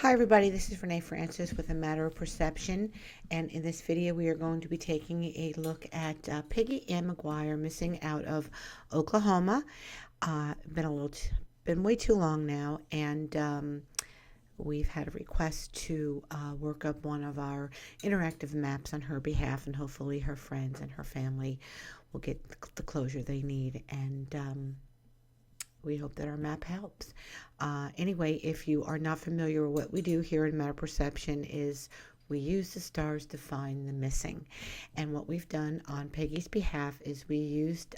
Hi everybody, this is Renee Francis with A Matter of Perception, and in this video we are going to be taking a look at Peggy McGuire missing out of Oklahoma. Been way too long now, and we've had a request to work up one of our interactive maps on her behalf, and hopefully her friends and her family will get the closure they need, and we hope that our map helps. Anyway, if you are not familiar with what we do here in Matter Perception is we use the stars to find the missing. And what we've done on Peggy's behalf is we used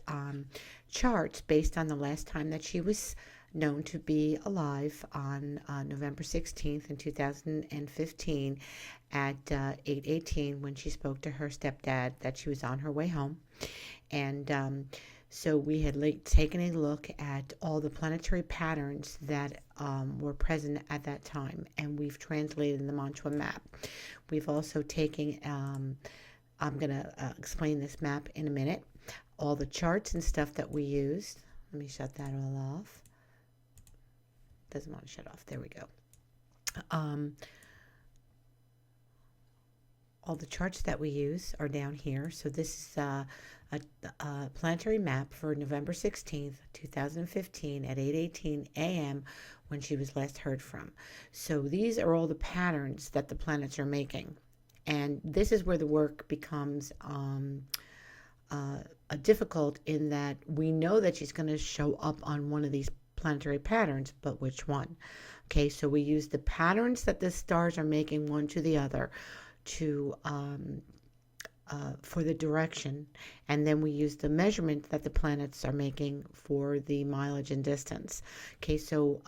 charts based on the last time that she was known to be alive on November 16th in 2015 at 8:18 when she spoke to her stepdad that she was on her way home. And so we had taken a look at all the planetary patterns that were present at that time, and we've translated them onto a map. We've also taken, I'm going to explain this map in a minute, all the charts and stuff that we used. Let me shut that all off. Doesn't want to shut off. There we go. All the charts that we use are down here. So this is a planetary map for November 16th, 2015 at 8:18 a.m. when she was last heard from. So these are all the patterns that the planets are making. And this is where the work becomes difficult in that we know that she's going to show up on one of these planetary patterns, but which one? Okay, so we use the patterns that the stars are making one to the other to for the direction, and then we use the measurement that the planets are making for the mileage and distance. Okay, so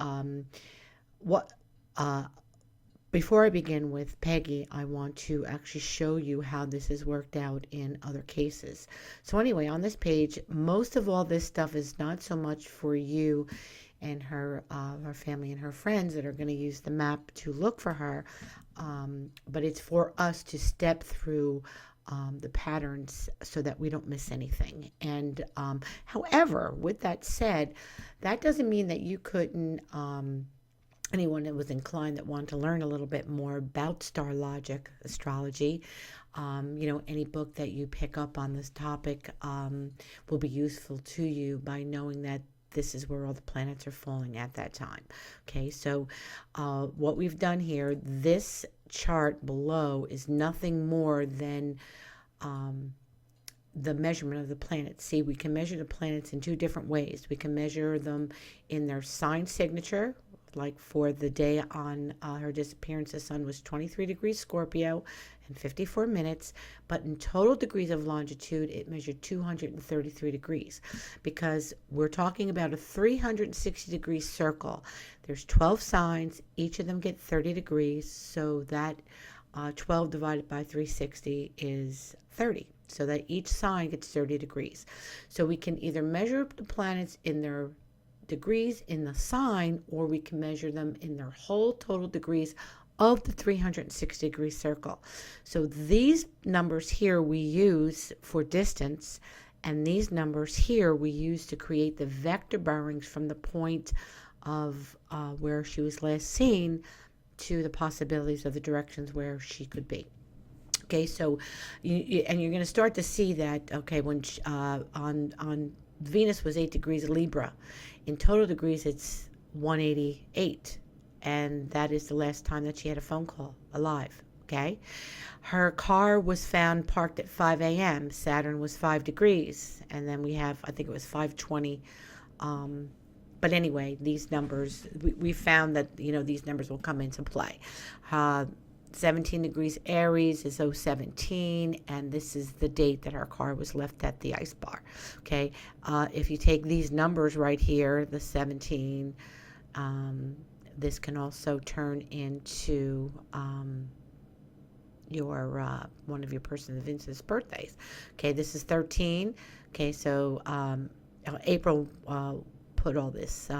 what before I begin with Peggy, I want to actually show you how this is worked out in other cases. So anyway, on this page, most of all this stuff is not so much for you and her family and her friends that are going to use the map to look for her, but it's for us to step through the patterns so that we don't miss anything. And however, with that said, that doesn't mean that you couldn't, anyone that was inclined that wanted to learn a little bit more about star logic, astrology, any book that you pick up on this topic will be useful to you by knowing that this is where all the planets are falling at that time. Okay, so what we've done here, this chart below is nothing more than the measurement of the planets. See, we can measure the planets in two different ways. We can measure them in their sign signature, like for the day on her disappearance, the sun was 23 degrees Scorpio and 54 minutes, but in total degrees of longitude, it measured 233 degrees because we're talking about a 360-degree circle. There's 12 signs, each of them get 30 degrees, so that 12 divided by 360 is 30. So that each sign gets 30 degrees. So we can either measure the planets in their degrees in the sign, or we can measure them in their whole total degrees of the 360-degree circle. So these numbers here we use for distance, and these numbers here we use to create the vector bearings from the point of where she was last seen to the possibilities of the directions where she could be. Okay, so and you're going to start to see that. Okay, when on Venus was 8 degrees Libra. In total degrees, it's 188. And that is the last time that she had a phone call alive. Okay. Her car was found parked at 5 a.m. Saturn was 5 degrees. And then we have, I think it was 520. But anyway, these numbers, we found that, these numbers will come into play. 17 degrees Aries is 017, and this is the date that her car was left at the ice bar. Okay, if you take these numbers right here, the 17, this can also turn into your one of your person Vince's birthdays. Okay, this is 13. Okay, so April put all this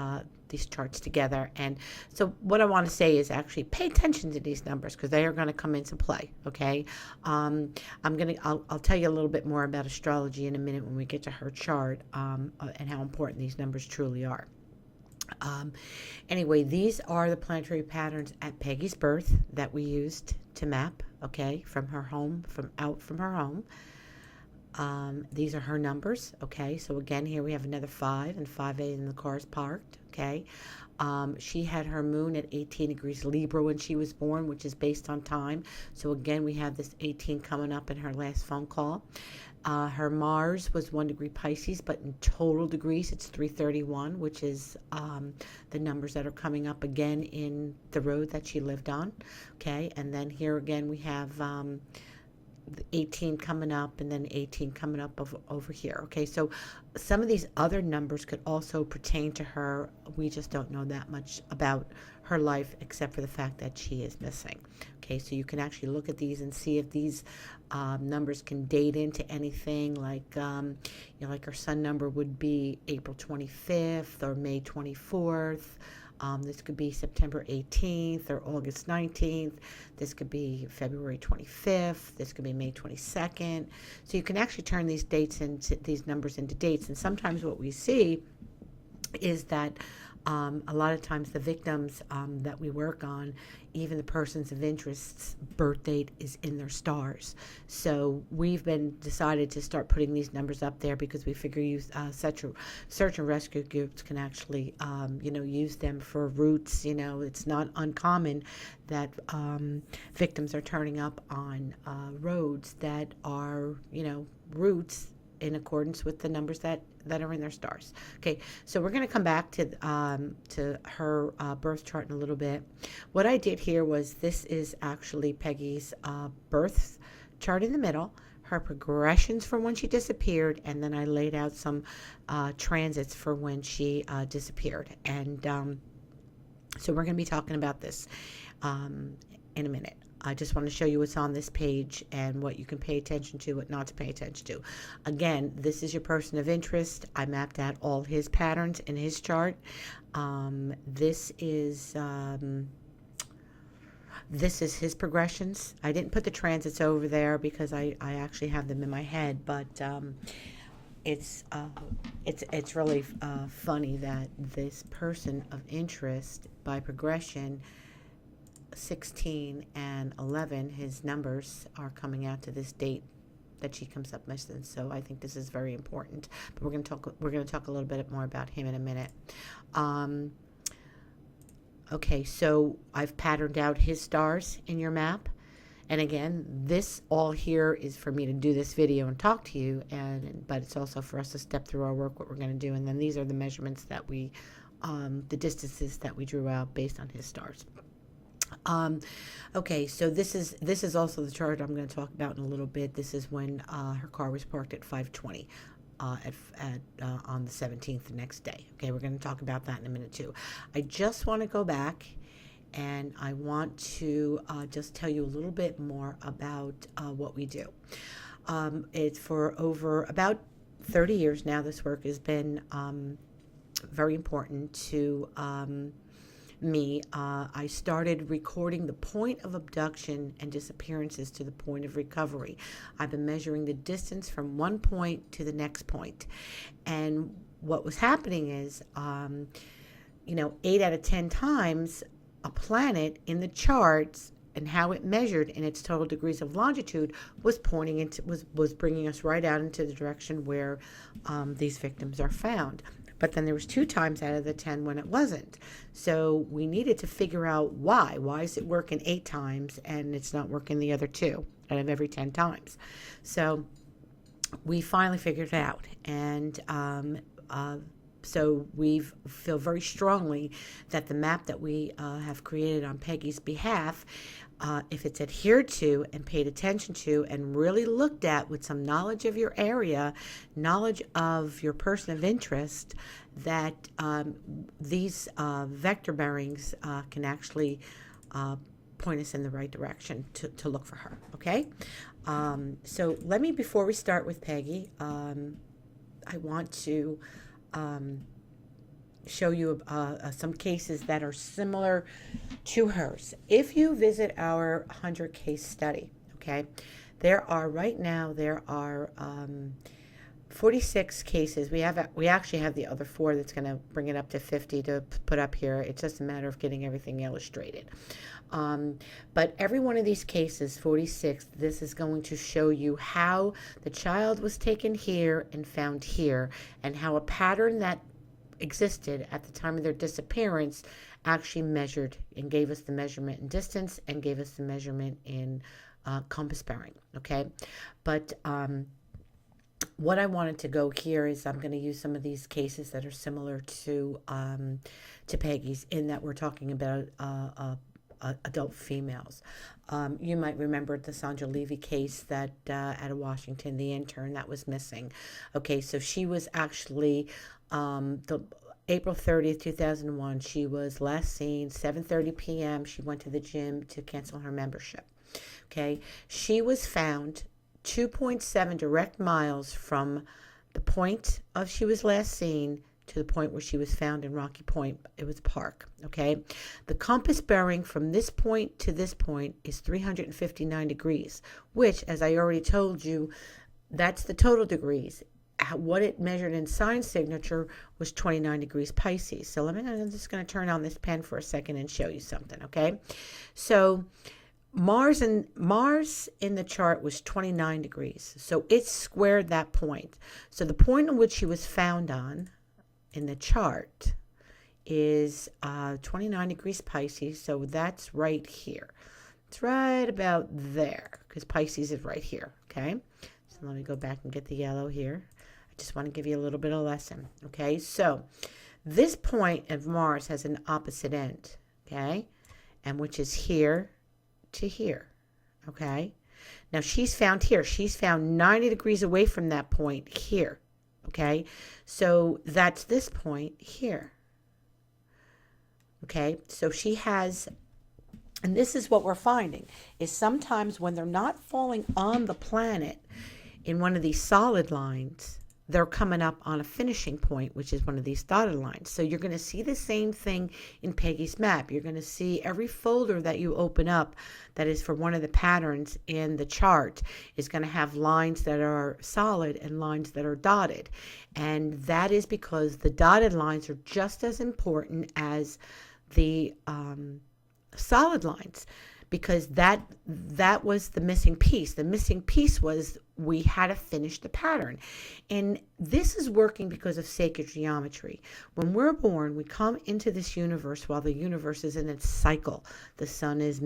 these charts together, and so what I want to say is actually pay attention to these numbers because they are going to come into play. Okay, I'll tell you a little bit more about astrology in a minute when we get to her chart and how important these numbers truly are. Um, anyway, these are the planetary patterns at Peggy's birth that we used to map, okay, from her home, from her home. These are her numbers, okay? So again, here we have another 5 and 5A in the car is parked, okay? She had her moon at 18 degrees Libra when she was born, which is based on time. So again, we have this 18 coming up in her last phone call. Her Mars was 1 degree Pisces, but in total degrees, it's 331, which is the numbers that are coming up again in the road that she lived on, okay? And then here again, we have 18 coming up and then 18 coming up over here. Okay, so some of these other numbers could also pertain to her. We just don't know that much about her life except for the fact that she is missing. Okay, so you can actually look at these and see if these numbers can date into anything, like like her sun number would be April 25th or May 24th. This could be September 18th or August 19th. This could be February 25th. This could be May 22nd. So you can actually turn these numbers into dates. And sometimes what we see is that a lot of times the victims that we work on, even the persons of interest's birth date is in their stars. So we've decided to start putting these numbers up there because we figure search and rescue groups can actually use them for routes. It's not uncommon that victims are turning up on roads that are routes in accordance with the numbers that are in their stars. Okay, so we're going to come back to her birth chart in a little bit. What I did here was, this is actually Peggy's birth chart in the middle, her progressions from when she disappeared, and then I laid out some transits for when she disappeared. And so we're going to be talking about this in a minute. I just want to show you what's on this page and what you can pay attention to, what not to pay attention to. Again, this is your person of interest. I mapped out all his patterns in his chart. This is his progressions. I didn't put the transits over there because I actually have them in my head, but it's really funny that this person of interest by progression 16 and 11, his numbers are coming out to this date that she comes up missing. So I think this is very important. But we're going to talk a little bit more about him in a minute. Okay, so I've patterned out his stars in your map. And again, this all here is for me to do this video and talk to you, but it's also for us to step through our work, what we're going to do. And then these are the measurements that the distances that we drew out based on his stars. Okay, so this is also the chart I'm going to talk about in a little bit. This is when her car was parked at 5:20 on the 17th, the next day. Okay, we're going to talk about that in a minute too. I just want to go back and I want to just tell you a little bit more about what we do. It's for over about 30 years now. This work has been very important to me. I started recording the point of abduction and disappearances to the point of recovery. I've been measuring the distance from one point to the next point. And what was happening is, 8 out of 10 times a planet in the charts and how it measured in its total degrees of longitude was was bringing us right out into the direction where these victims are found. But then there was 2 times out of the 10 when it wasn't. So we needed to figure out why. Why is it working 8 times and it's not working the other 2 out of every 10 times? So we finally figured it out. And so we feel very strongly that the map that we have created on Peggy's behalf, if it's adhered to and paid attention to and really looked at with some knowledge of your area, knowledge of your person of interest, that these vector bearings can actually point us in the right direction to look for her, okay? So let me, before we start with Peggy, I want to show you some cases that are similar to hers. If you visit our 100 case study, okay, there are 46 cases. We actually have the other 4 that's going to bring it up to 50 to put up here. It's just a matter of getting everything illustrated. But every one of these cases, 46, this is going to show you how the child was taken here and found here, and how a pattern that existed at the time of their disappearance actually measured and gave us the measurement in distance and gave us the measurement in compass bearing. Okay, but what I wanted to go here is I'm going to use some of these cases that are similar to Peggy's, in that we're talking about adult females. You might remember the Sandra Levy case that out of Washington, the intern that was missing. Okay, so she was actually the April 30th, 2001. She was last seen 7:30 p.m. She went to the gym to cancel her membership. Okay, she was found 2.7 direct miles from the point of she was last seen to the point where she was found in Rocky Point. It was a park. Okay, the compass bearing from this point to this point is 359 degrees, which, as I already told you, that's the total degrees. What it measured in sign signature was 29 degrees Pisces. So I'm just going to turn on this pen for a second and show you something. Okay, so Mars in the chart was 29 degrees. So it squared that point. So the point in which she was found on in the chart is 29 degrees Pisces. So that's right here. It's right about there, because Pisces is right here. Okay, so let me go back and get the yellow here. I just want to give you a little bit of lesson. Okay, so this point of Mars has an opposite end. Okay, and which is here to here. Okay, now she's found here. She's found 90 degrees away from that point here. Okay, so that's this point here. Okay, so she has, and this is what we're finding, is sometimes when they're not falling on the planet in one of these solid lines, they're coming up on a finishing point, which is one of these dotted lines. So you're going to see the same thing in Peggy's map. You're going to see every folder that you open up that is for one of the patterns in the chart is going to have lines that are solid and lines that are dotted. And that is because the dotted lines are just as important as the solid lines, because that was the missing piece. The missing piece was we had to finish the pattern. And this is working because of sacred geometry. When we're born, we come into this universe while the universe is in its cycle. The sun is,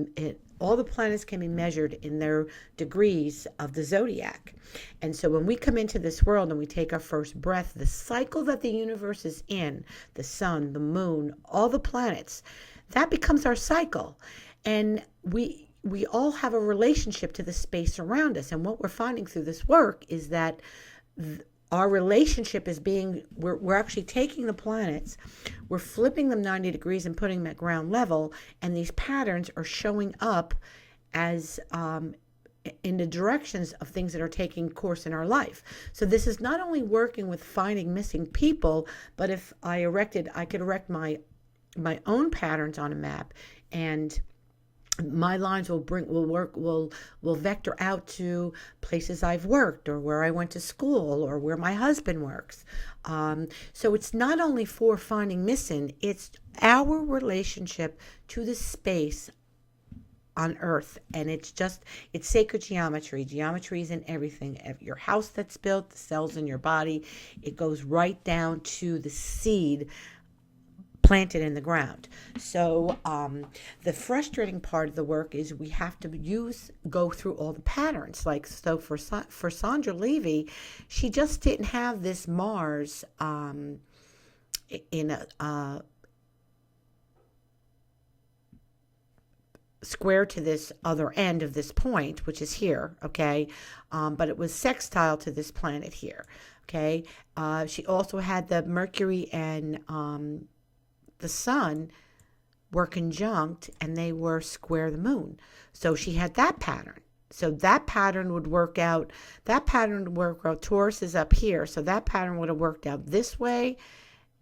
all the planets can be measured in their degrees of the zodiac. And so when we come into this world and we take our first breath, the cycle that the universe is in, the sun, the moon, all the planets, that becomes our cycle. And we all have a relationship to the space around us. And what we're finding through this work is that our relationship is we're actually taking the planets, we're flipping them 90 degrees and putting them at ground level, and these patterns are showing up as in the directions of things that are taking course in our life. So this is not only working with finding missing people, but if I could erect my own patterns on a map, and my lines will vector out to places I've worked, or where I went to school, or where my husband works. So it's not only for finding missing, it's our relationship to the space on Earth. And it's sacred geometry. Geometry is in everything. Your house that's built, the cells in your body, it goes right down to the seed planted in the ground. So the frustrating part of the work is we have to go through all the patterns. Like, so for Sandra Levy, she just didn't have this Mars in a square to this other end of this point, which is here, okay? But it was sextile to this planet here, okay? She also had the Mercury and the sun were conjunct, and they were square the moon. So she had that pattern. So that pattern would work out. Taurus is up here. So that pattern would have worked out this way,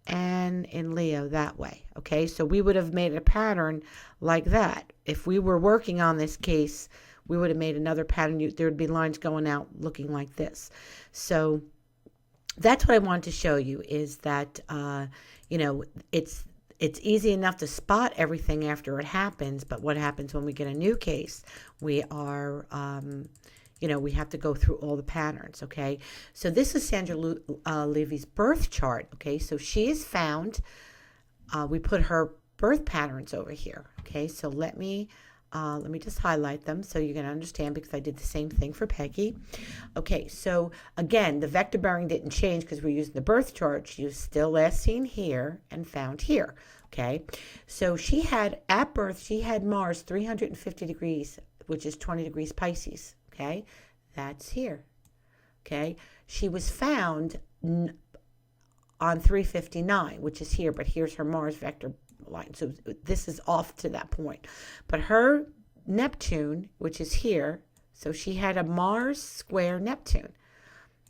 and in Leo that way. Okay, so we would have made a pattern like that. If we were working on this case, we would have made another pattern. There would be lines going out looking like this. So that's what I wanted to show you, is that, you know, it's easy enough to spot everything after it happens, but what happens when we get a new case? We are, you know, we have to go through all the patterns, okay? So this is Sandra Levy's birth chart, okay? So she is found, we put her birth patterns over here, okay? So let me just highlight them so you're going to understand, because I did the same thing for Peggy. Okay, so again, the vector bearing didn't change because we're using the birth chart. She was still last seen here and found here, okay? So she had, at birth, she had Mars 350 degrees, which is 20 degrees Pisces, okay? That's here, okay? She was found on 359, which is here, but here's her Mars vector line. So this is off to that point. But her Neptune, which is here, so she had a Mars square Neptune.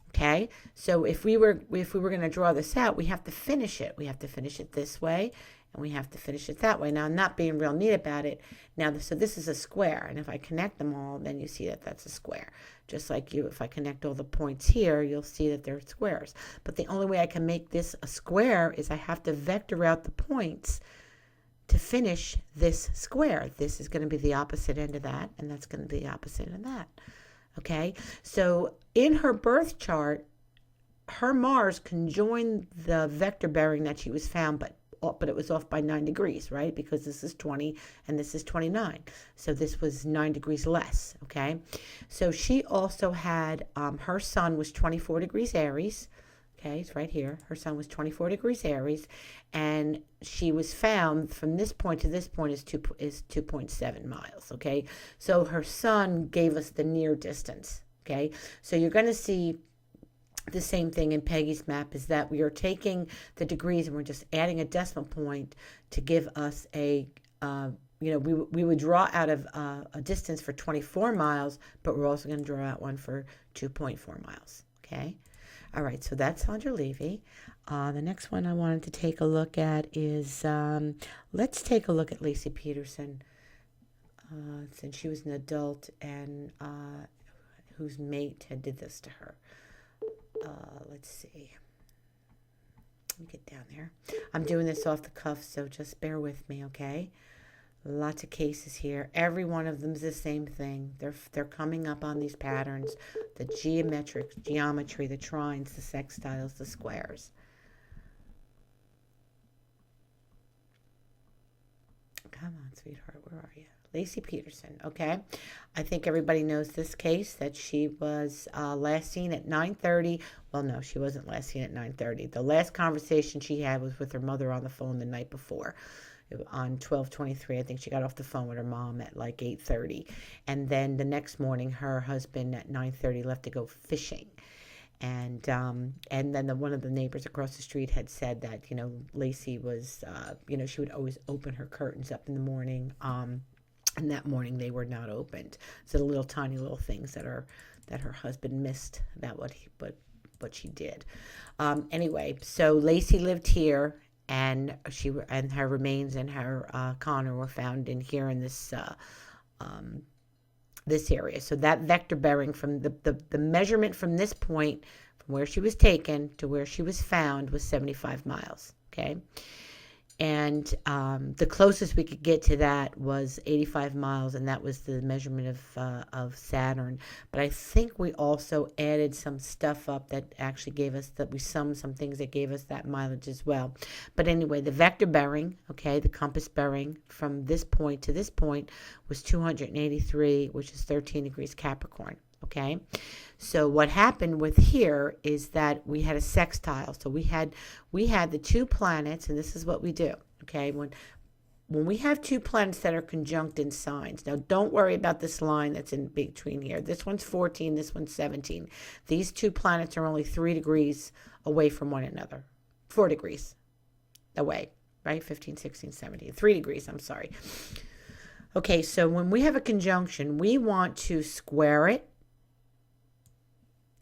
Okay? So if we were going to draw this out, we have to finish it. We have to finish it this way, and we have to finish it that way. Now, I'm not being real neat about it. Now, so this is a square, and if I connect them all, then you see that that's a square. Just like if I connect all the points here, you'll see that they're squares. But the only way I can make this a square is I have to vector out the points to finish this square. This is going to be the opposite end of that, and that's going to be the opposite of that. Okay? So in her birth chart, her Mars conjoined the vector bearing that she was found, but it was off by 9 degrees, right? Because this is 20 and this is 29. So this was 9 degrees less, okay? So she also had, her sun was 24 degrees Aries. Okay, it's right here. Her sun was 24 degrees Aries, and she was found from this point to this point is 2.7 miles, okay? So her sun gave us the near distance, okay? So you're going to see the same thing in Peggy's map, is that we are taking the degrees and we're just adding a decimal point to give us a, you know, we would draw out of a distance for 24 miles, but we're also going to draw out one for 2.4 miles, okay? All right, so that's Sandra Levy. The next one I wanted to take a look at is, let's take a look at Lacey Peterson, since she was an adult and whose mate had did this to her. Let's see. Let me get down there. I'm doing this off the cuff, so just bear with me, okay? Lots of cases here. Every one of them is the same thing. They're coming up on these patterns, the geometry, the trines, the sextiles, the squares. Come on, sweetheart, where are you? Lacey Peterson, okay? I think everybody knows this case, that she was last seen at 9:30. Well, no, she wasn't last seen at 9:30. The last conversation she had was with her mother on the phone the night before. On 12/23, I think she got off the phone with her mom at like 8:30, and then the next morning, her husband at 9:30 left to go fishing, and then one of the neighbors across the street had said that, you know, Lacey was, you know, she would always open her curtains up in the morning, and that morning they were not opened. So the little tiny little things that her husband missed about what she did. Anyway, so Lacey lived here. And her remains and her Connor were found in here in this this area. So that vector bearing from the measurement from this point, from where she was taken to where she was found, was 75 miles. Okay, and the closest we could get to that was 85 miles, and that was the measurement of Saturn. But I think we also added some stuff up that actually gave us that. We summed some things that gave us that mileage as well. But anyway, the vector bearing, okay, the compass bearing from this point to this point was 283, which is 13 degrees Capricorn. Okay, so what happened with here is that we had a sextile. So we had the two planets, and this is what we do. Okay, when we have two planets that are conjunct in signs. Now, don't worry about this line that's in between here. This one's 14, this one's 17. These two planets are only 3 degrees away from one another. 4 degrees away, right? 15, 16, 17. 3 degrees, I'm sorry. Okay, so when we have a conjunction, we want to square it,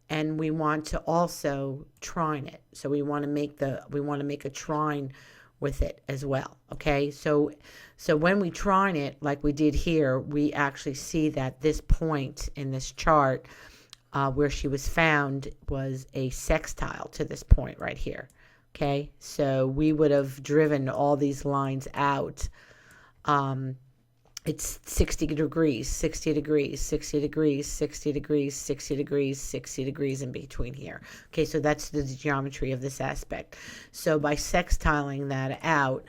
and we want to also trine it. So we want to make a trine with it as well. Okay, so when we trine it like we did here, we actually see that this point in this chart where she was found was a sextile to this point right here. Okay, so we would have driven all these lines out. It's 60 degrees, 60 degrees, 60 degrees, 60 degrees, 60 degrees, 60 degrees in between here. Okay, so that's the geometry of this aspect. So by sextiling that out,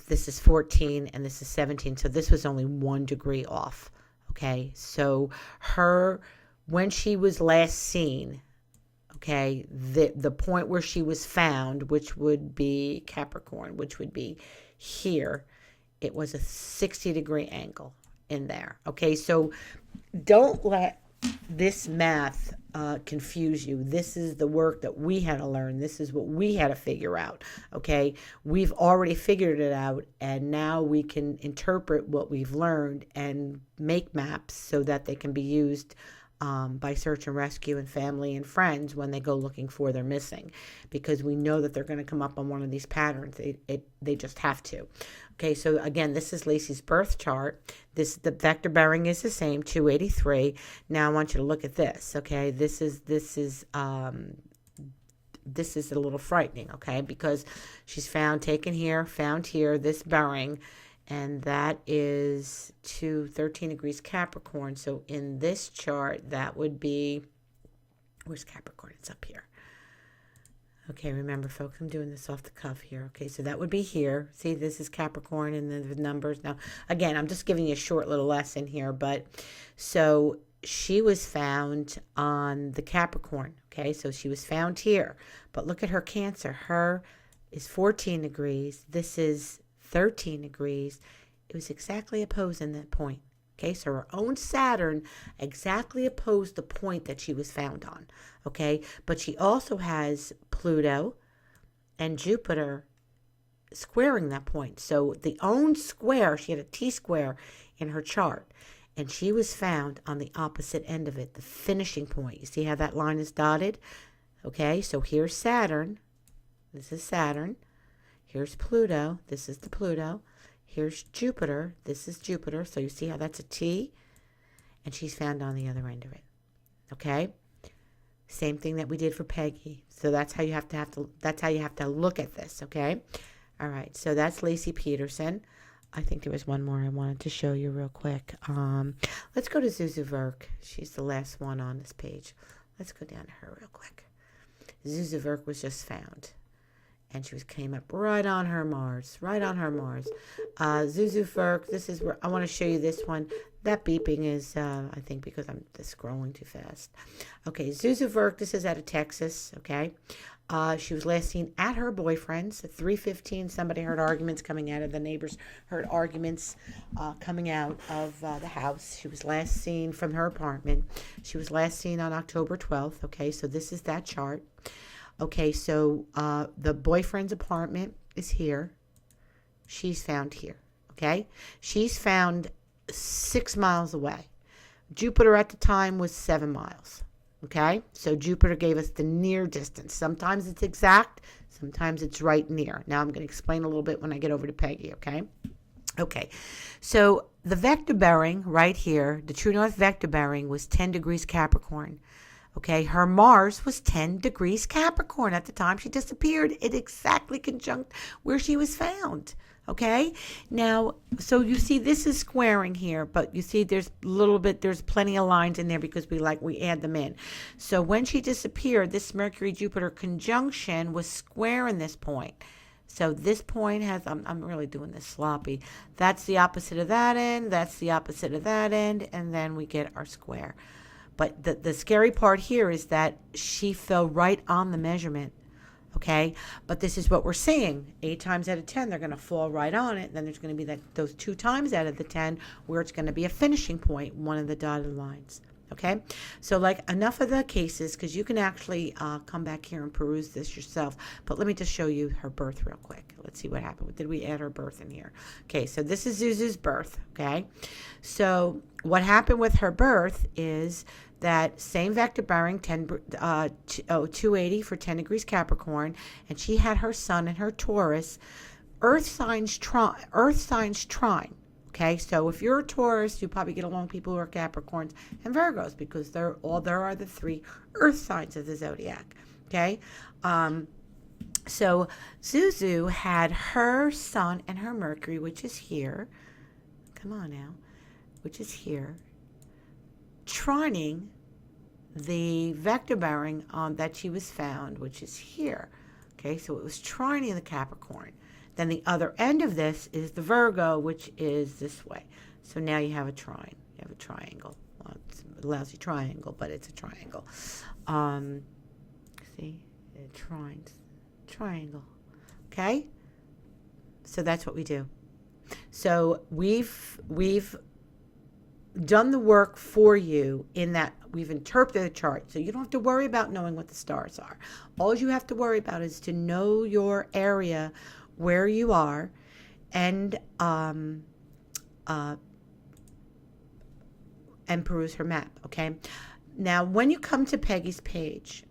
this is 14 and this is 17. So this was only 1 degree off. Okay, so when she was last seen, okay, the point where she was found, which would be Capricorn, which would be here, it was a 60-degree angle in there. Okay, so don't let this math confuse you. This is the work that we had to learn. This is what we had to figure out. Okay, we've already figured it out, and now we can interpret what we've learned and make maps so that they can be used by search and rescue and family and friends when they go looking for their missing, because we know that they're going to come up on one of these patterns. They just have to. Okay, so again, this is Lacey's birth chart. The vector bearing is the same, 283. Now I want you to look at this. Okay, this is a little frightening. Okay, because she's found here, this bearing. And that is 13 degrees Capricorn. So in this chart, that would be, where's Capricorn? It's up here. Okay, remember, folks, I'm doing this off the cuff here. Okay, so that would be here. See, this is Capricorn and the numbers. Now, again, I'm just giving you a short little lesson here. But so she was found on the Capricorn. Okay, so she was found here. But look at her Cancer. Her is 14 degrees. This is 13 degrees. It was exactly opposed in that point. Okay, so her own Saturn exactly opposed the point that she was found on. Okay, but she also has Pluto and Jupiter squaring that point. So the own square, she had a T-square in her chart, and she was found on the opposite end of it, the finishing point. You see how that line is dotted? Okay, so here's Saturn. This is Saturn. Here's Pluto. This is the Pluto. Here's Jupiter. This is Jupiter. So you see how that's a T? And she's found on the other end of it. Okay? Same thing that we did for Peggy. So that's how you have to look at this, okay? All right. So that's Lacey Peterson. I think there was one more I wanted to show you real quick. Let's go to Zuzu Verk. She's the last one on this page. Let's go down to her real quick. Zuzu Verk was just found. And she came up right on her Mars. Zuzu Verk, this is where I want to show you this one. That beeping is, I think, because I'm just scrolling too fast. Okay, Zuzu Verk, this is out of Texas, okay? She was last seen at her boyfriend's at 3:15. Somebody heard arguments coming out of the neighbors, heard arguments coming out of the house. She was last seen from her apartment. She was last seen on October 12th, okay? So this is that chart. Okay, so the boyfriend's apartment is here. She's found here, okay? She's found 6 miles away. Jupiter at the time was 7 miles, okay? So Jupiter gave us the near distance. Sometimes it's exact, sometimes it's right near. Now I'm going to explain a little bit when I get over to Peggy, okay? Okay, so the vector bearing right here, the true north vector bearing was 10 degrees Capricorn. Okay, her Mars was 10 degrees Capricorn at the time she disappeared. It exactly conjunct where she was found. Okay, now, so you see this is squaring here, but you see there's plenty of lines in there because we add them in. So when she disappeared, this Mercury-Jupiter conjunction was squaring this point. So this point has, I'm really doing this sloppy. That's the opposite of that end, that's the opposite of that end, and then we get our square. But the scary part here is that she fell right on the measurement, okay? But this is what we're seeing. 8 times out of 10, they're going to fall right on it. Then there's going to be those 2 times out of the 10 where it's going to be a finishing point, one of the dotted lines, okay? So, enough of the cases, because you can actually come back here and peruse this yourself. But let me just show you her birth real quick. Let's see what happened. Did we add her birth in here? Okay, so this is Zuzu's birth, okay? So what happened with her birth is that same vector bearing 280 for 10 degrees Capricorn, and she had her sun and her Taurus, Earth signs trine, Okay, so if you're a Taurus, you probably get along with people who are Capricorns and Virgos because there are the 3 earth signs of the zodiac. Okay, so Zuzu had her Sun and her Mercury, which is here. Come on now, which is here, trining the vector bearing that she was found, which is here. Okay, so it was trining the Capricorn. Then the other end of this is the Virgo, which is this way. So now you have a trine. You have a triangle. Well, it's a lousy triangle, but it's a triangle. See, it trines. Triangle. Okay? So that's what we do. So we've done the work for you in that we've interpreted the chart. So you don't have to worry about knowing what the stars are. All you have to worry about is to know your area where you are and peruse her map, okay? Now, when you come to Peggy's page,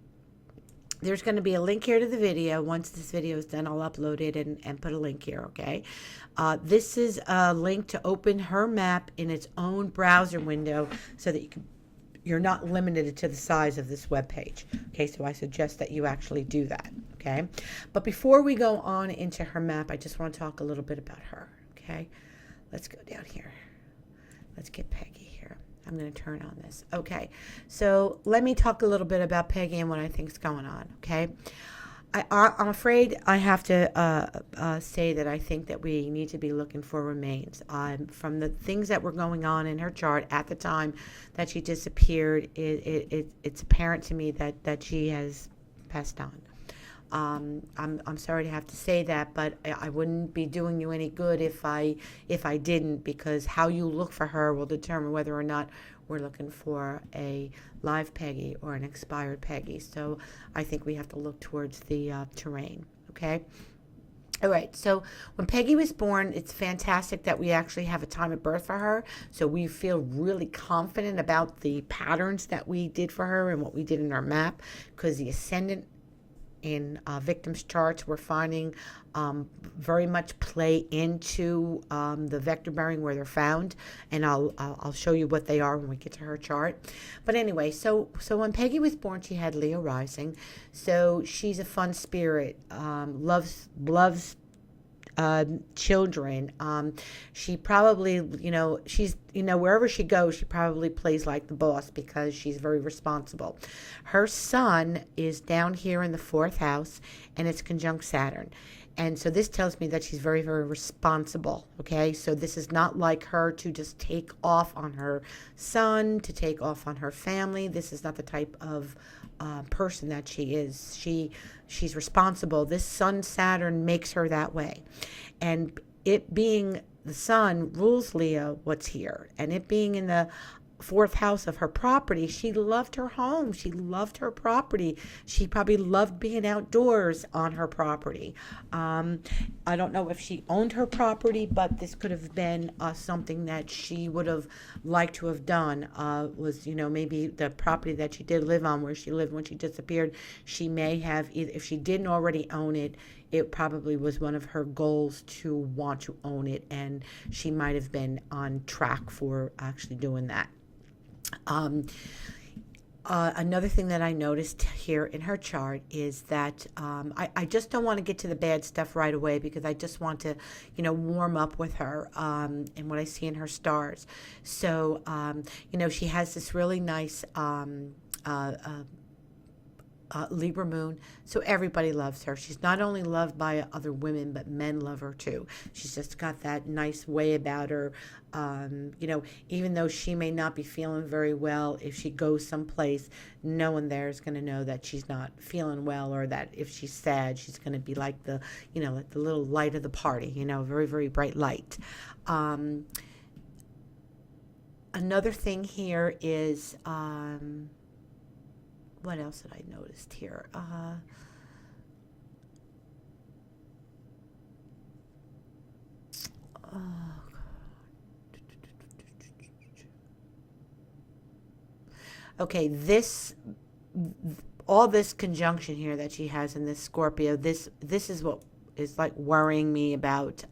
there's going to be a link here to the video. Once this video is done, I'll upload it and put a link here, okay? This is a link to open her map in its own browser window so that you're not limited to the size of this web page. Okay, so I suggest that you actually do that, okay? But before we go on into her map, I just want to talk a little bit about her, okay? Let's go down here. Let's get Peggy here. I'm going to turn on this. Okay, so let me talk a little bit about Peggy and what I think is going on, okay? I'm afraid I have to say that I think that we need to be looking for remains. From the things that were going on in her chart at the time that she disappeared, it's apparent to me that she has passed on. I'm sorry to have to say that, but I wouldn't be doing you any good if I didn't, because how you look for her will determine whether or not we're looking for a live Peggy or an expired Peggy. So I think we have to look towards the terrain, okay? All right, so when Peggy was born, it's fantastic that we actually have a time of birth for her. So we feel really confident about the patterns that we did for her and what we did in our map, because the ascendant in victims' charts we're finding very much play into the vector bearing where they're found, and I'll show you what they are when we get to her chart. But anyway, so when Peggy was born, she had Leo rising, so she's a fun spirit, loves children. She probably, she's, wherever she goes, she probably plays like the boss because she's very responsible. Her sun is down here in the 4th house, and it's conjunct Saturn. And so this tells me that she's very, very responsible, okay? So this is not like her to just take off on her son, to take off on her family. This is not the type of person that she is. She's responsible. This Sun Saturn makes her that way. And it being the sun rules Leo, what's here. And it being in the 4th house of her property, she loved her home. She loved her property. She probably loved being outdoors on her property. I don't know if she owned her property, but this could have been something that she would have liked to have done, was, maybe the property that she did live on where she lived when she disappeared. She may have, if she didn't already own it, it probably was one of her goals to want to own it, and she might have been on track for actually doing that. Another thing that I noticed here in her chart is that I just don't want to get to the bad stuff right away, because I just want to, warm up with her and what I see in her stars. So, she has this really nice Libra moon, so everybody loves her. She's not only loved by other women, but men love her too. She's just got that nice way about her. Even though she may not be feeling very well, if she goes someplace, no one there is going to know that she's not feeling well, or that if she's sad, she's going to be like the little light of the party, very, very bright light. Another thing here is, what else had I noticed here? Okay, all this conjunction here that she has in this Scorpio, this is what is like worrying me about,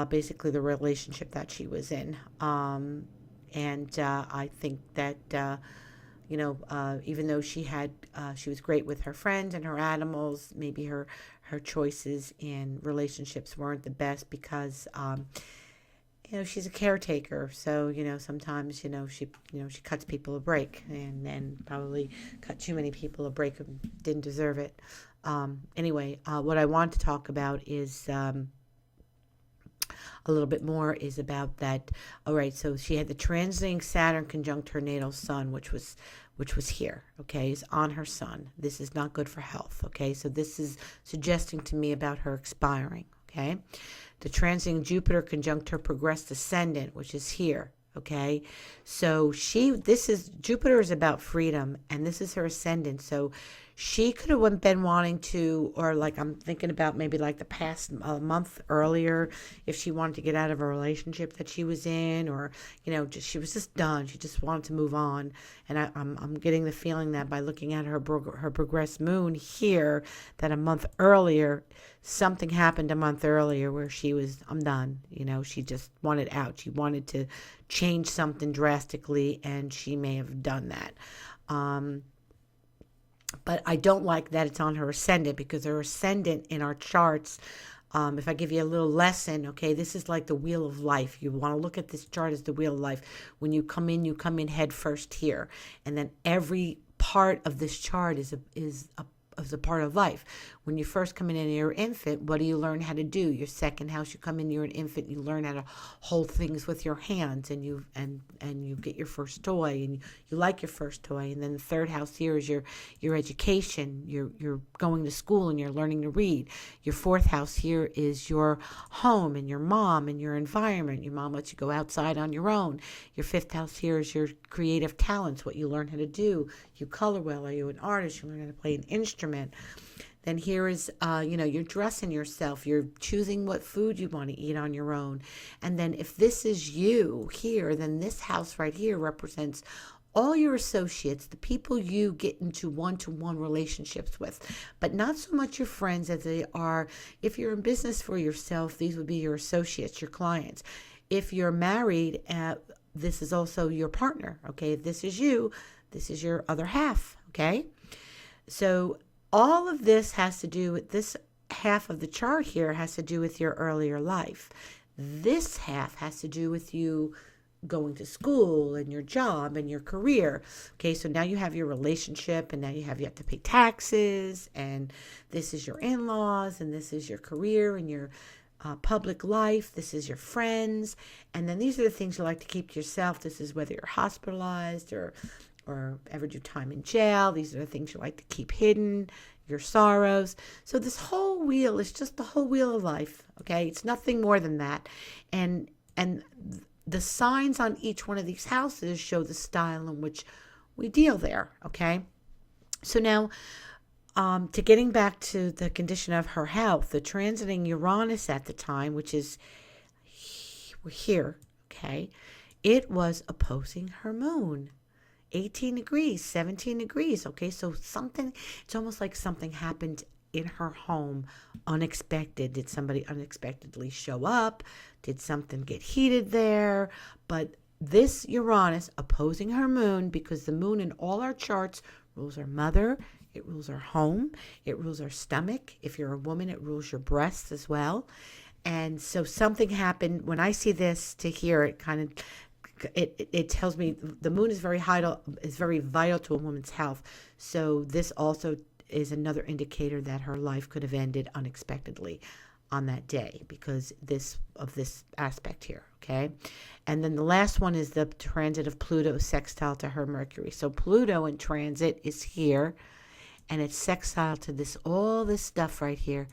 basically the relationship that she was in. And I think that, even though she was great with her friends and her animals, maybe her choices in relationships weren't the best because, she's a caretaker. So, sometimes, she cuts people a break and probably cut too many people a break who didn't deserve it. Anyway, what I want to talk about is, a little bit more is about that. All right, so she had the transiting Saturn conjunct her natal sun, which was here. Okay, is on her sun. This is not good for health. Okay, so this is suggesting to me about her expiring. Okay, the transiting Jupiter conjunct her progressed ascendant, which is here. Okay, so Jupiter is about freedom, and this is her ascendant. So she could have been wanting to, or like I'm thinking about maybe like the past month earlier, if she wanted to get out of a relationship that she was in, or she was just done. She just wanted to move on, and I'm getting the feeling that by looking at her progressed moon here, that a month earlier, something happened a month earlier where I'm done. She just wanted out. She wanted to change something drastically, and she may have done that. But I don't like that it's on her ascendant, because her ascendant in our charts, if I give you a little lesson, okay, this is like the wheel of life. You want to look at this chart as the wheel of life. When you come in head first here. And then every part of this chart is a part of life. When you first come in and you're an infant, what do you learn how to do? Your second house, you come in, you're an infant, you learn how to hold things with your hands, and you get your first toy, and you like your first toy. And then the third house here is your education. You're going to school and you're learning to read. Your fourth house here is your home and your mom and your environment. Your mom lets you go outside on your own. Your fifth house here is your creative talents, what you learn how to do. You color well. Are you an artist? You learn how to play an instrument. Then here is, you're dressing yourself. You're choosing what food you want to eat on your own. And then if this is you here, then this house right here represents all your associates, the people you get into one-to-one relationships with, but not so much your friends as they are. If you're in business for yourself, these would be your associates, your clients. If you're married, this is also your partner. Okay, if this is you, this is your other half. Okay, so all of this has to do with this half of the chart here has to do with your earlier life. This half has to do with you going to school and your job and your career. Okay, so now you have your relationship, and now you have to pay taxes, and this is your in-laws, and this is your career and your public life. This is your friends, and then these are the things you like to keep to yourself. This is whether you're hospitalized or ever do time in jail. These are the things you like to keep hidden, your sorrows. So this whole wheel is just the whole wheel of life, okay? It's nothing more than that. And the signs on each one of these houses show the style in which we deal there, okay? So now, to getting back to the condition of her health, the transiting Uranus at the time, which is here, okay, it was opposing her moon. 18 degrees, 17 degrees. Okay, so it's almost like something happened in her home unexpected. Did somebody unexpectedly show up? Did something get heated there? But this Uranus opposing her moon, because the moon in all our charts rules our mother, it rules our home, it rules our stomach. If you're a woman, it rules your breasts as well. And so something happened. When I see this to here, it kind of it tells me the moon is very vital to a woman's health. So this also is another indicator that her life could have ended unexpectedly on that day because of this aspect here, okay? And then the last one is the transit of Pluto sextile to her Mercury. So Pluto in transit is here, and it's sextile to all this stuff right here,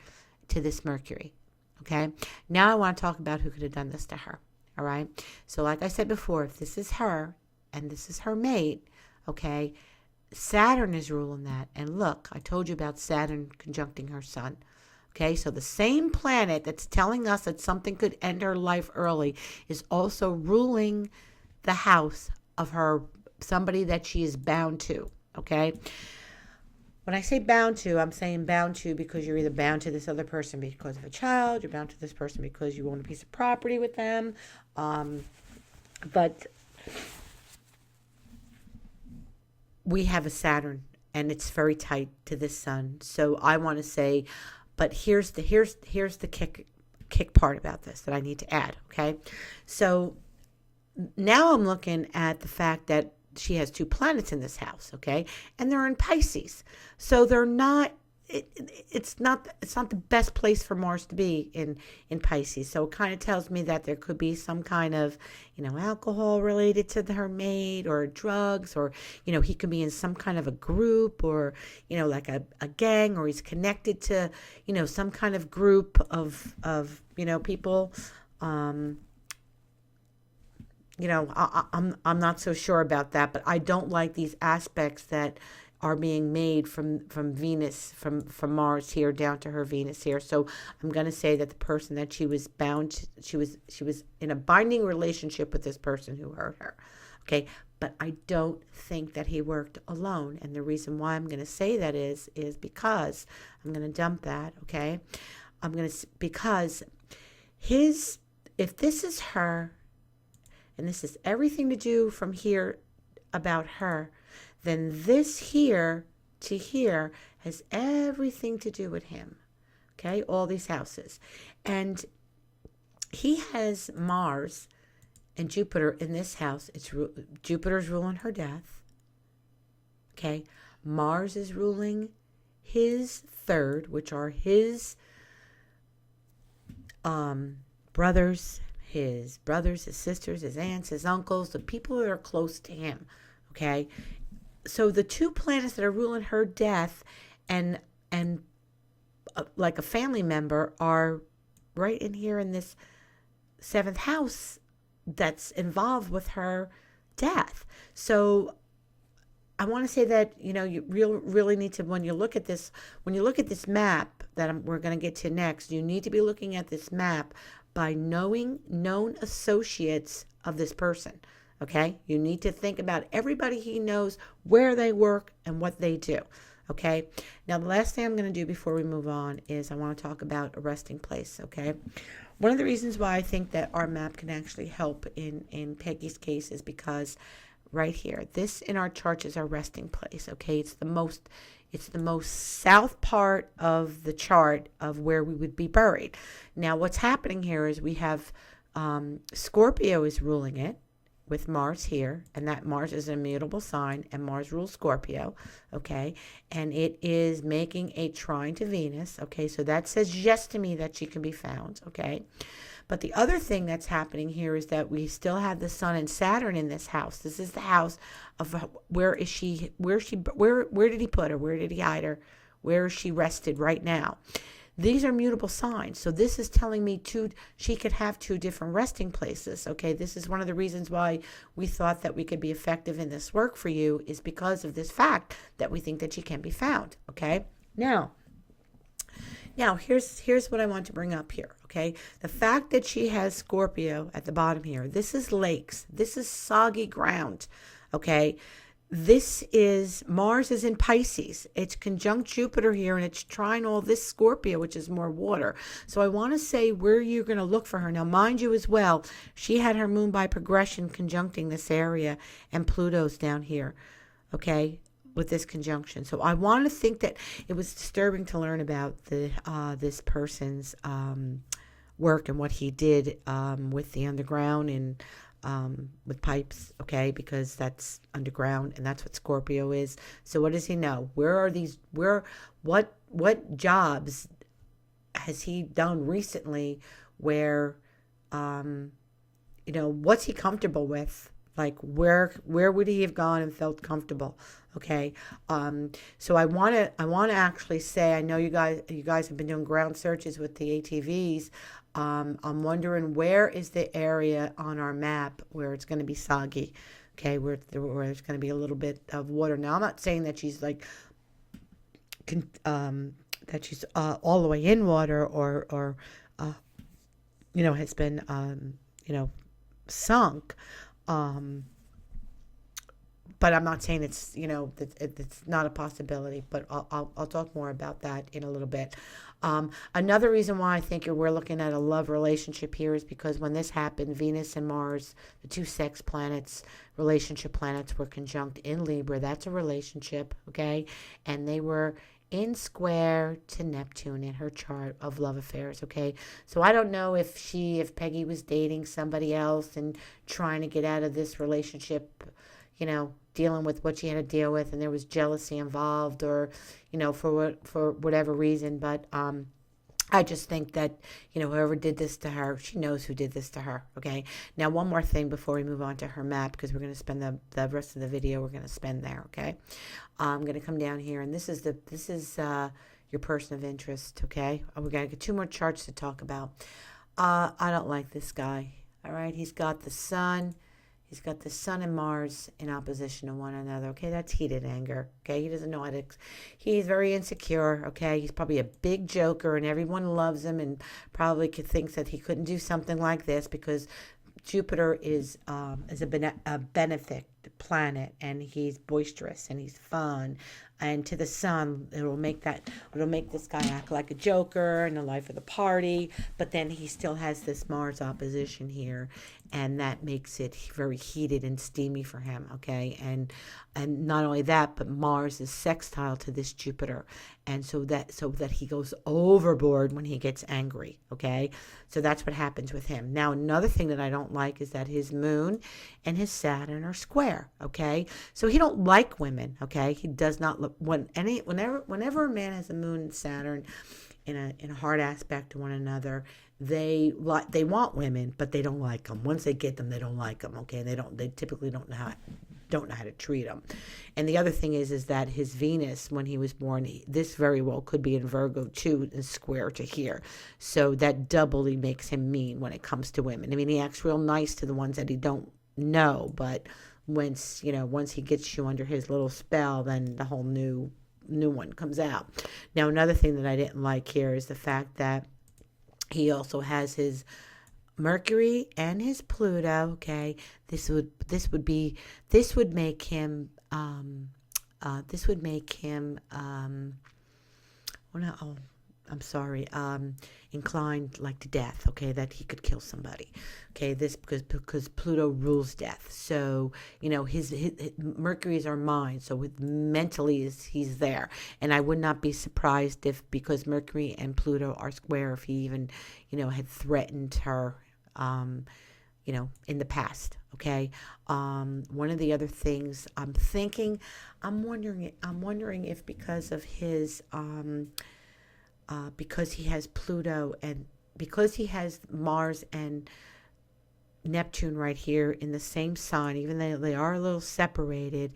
to this Mercury, okay? Now I want to talk about who could have done this to her. All right. So like I said before, if this is her and this is her mate, okay, Saturn is ruling that. And look, I told you about Saturn conjuncting her sun. Okay, so the same planet that's telling us that something could end her life early is also ruling the house of somebody that she is bound to. Okay. when I say bound to, I'm saying bound to because you're either bound to this other person because of a child, you're bound to this person because you own a piece of property with them. But we have a Saturn and it's very tight to this sun. So I want to say, but here's the kick part about this that I need to add, okay? So now I'm looking at the fact that she has 2 planets in this house, okay? And they're in Pisces. So they're not it's not the best place for Mars to be in Pisces. So it kind of tells me that there could be some kind of, alcohol related to her maid or drugs, or, he could be in some kind of a group or, like a gang, or he's connected to, some kind of group of people. I'm not so sure about that, but I don't like these aspects that are being made from Venus, from Mars here down to her Venus here. So I'm going to say that the person that she was she was in a binding relationship with this person who hurt her. Okay, but I don't think that he worked alone. And the reason why I'm going to say that is because I'm going to dump that. Okay, because if this is her, and this is everything to do from here about her, then this here to here has everything to do with him. Okay, all these houses. And he has Mars and Jupiter in this house. Jupiter's ruling her death. Okay, Mars is ruling his third, which are his brothers, his sisters, his aunts, his uncles, the people that are close to him. Okay, so the 2 planets that are ruling her death and like a family member are right in here in this 7th house that's involved with her death. So I want to say that, you really need to, when you look at this map that we're going to get to next, you need to be looking at this map by knowing known associates of this person. Okay, you need to think about everybody he knows, where they work, and what they do. Okay, now the last thing I'm going to do before we move on is I want to talk about a resting place. Okay, one of the reasons why I think that our map can actually help in Peggy's case is because right here, this in our chart is our resting place. Okay, it's the most south part of the chart of where we would be buried. Now, what's happening here is we have Scorpio is ruling it, with Mars here, and that Mars is an immutable sign, and Mars rules Scorpio, okay, and it is making a trine to Venus, okay, so that says yes to me that she can be found, okay, but the other thing that's happening here is that we still have the Sun and Saturn in this house. This is the house of where did he put her, where did he hide her, where is she rested right now? These are mutable signs. So this is telling me she could have 2 different resting places. Okay, this is one of the reasons why we thought that we could be effective in this work for you, is because of this fact that we think that she can be found. Okay, now here's what I want to bring up here. Okay, the fact that she has Scorpio at the bottom here, this is lakes, this is soggy ground. Okay, this is Mars is in Pisces. It's conjunct Jupiter here, and it's trine all this Scorpio, which is more water. So I want to say where you're going to look for her. Now, mind you as well, she had her moon by progression conjuncting this area, and Pluto's down here, okay, with this conjunction. So I want to think that it was disturbing to learn about this person's work and what he did with the underground and with pipes, okay, because that's underground and that's what Scorpio is. So what does he know? What jobs has he done recently where, what's he comfortable with? Like where would he have gone and felt comfortable? Okay. So I want to actually say, I know you guys have been doing ground searches with the ATVs. I'm wondering where is the area on our map where it's going to be soggy, okay, where there's going to be a little bit of water. Now, I'm not saying that she's like, that she's all the way in water or has been, sunk. But I'm not saying it's, it's not a possibility, but I'll talk more about that in a little bit. Another reason why I think we're looking at a love relationship here is because when this happened, Venus and Mars, the two sex planets, relationship planets, were conjunct in Libra. That's a relationship, okay? And they were in square to Neptune in her chart of love affairs, okay? So I don't know if Peggy was dating somebody else and trying to get out of this relationship, dealing with what she had to deal with, and there was jealousy involved, or, for whatever reason. But I just think that, whoever did this to her, she knows who did this to her, okay? Now, one more thing before we move on to her map, because we're going to spend the rest of the video, we're going to spend there, okay? I'm going to come down here, and this is your person of interest, okay? We're going to get two more charts to talk about. I don't like this guy, all right? He's got the sun. He's got the sun and Mars in opposition to one another. Okay, that's heated anger. Okay, he doesn't know how to. He's very insecure. Okay, he's probably a big joker, and everyone loves him, and probably thinks that he couldn't do something like this because Jupiter is a benefic planet, and he's boisterous and he's fun. And to the sun, it'll make this guy act like a joker and the life of the party. But then he still has this Mars opposition here, and that makes it very heated and steamy for him. Okay, and not only that, but Mars is sextile to this Jupiter, and so that he goes overboard when he gets angry. Okay, so that's what happens with him. Now, another thing that I don't like is that his Moon and his Saturn are square. Okay, so he don't like women. Okay, he does not look whenever a man has a Moon and Saturn in a hard aspect to one another, they want women, but they don't like them. Once they get them, they don't like them. Okay, they typically don't know how to treat them. And the other thing is that his Venus, when he was born, this very well could be in Virgo too, and square to here. So that doubly makes him mean when it comes to women. I mean, he acts real nice to the ones that he don't know, but once he gets you under his little spell, then the whole new one comes out. Now, another thing that I didn't like here is the fact that he also has his Mercury and his Pluto. Okay, this would make him inclined like to death. Okay, that he could kill somebody. Okay, this because Pluto rules death. So his Mercury is our mind. So mentally he's there, and I would not be surprised if, because Mercury and Pluto are square, if he even had threatened her in the past. Okay. One of the other things I'm wondering if because of his because he has Pluto and because he has Mars and Neptune right here in the same sign, even though they are a little separated,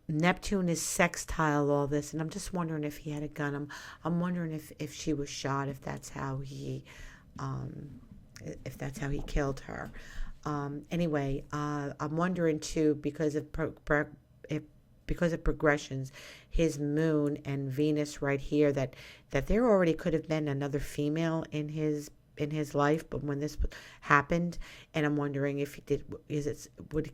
Neptune is sextile all this, and I'm just wondering if he had a gun. I'm wondering if she was shot, if that's how he killed her. Anyway, I'm wondering too, because of progressions, his Moon and Venus right here, that there already could have been another female in his life, but when this happened, and I'm wondering if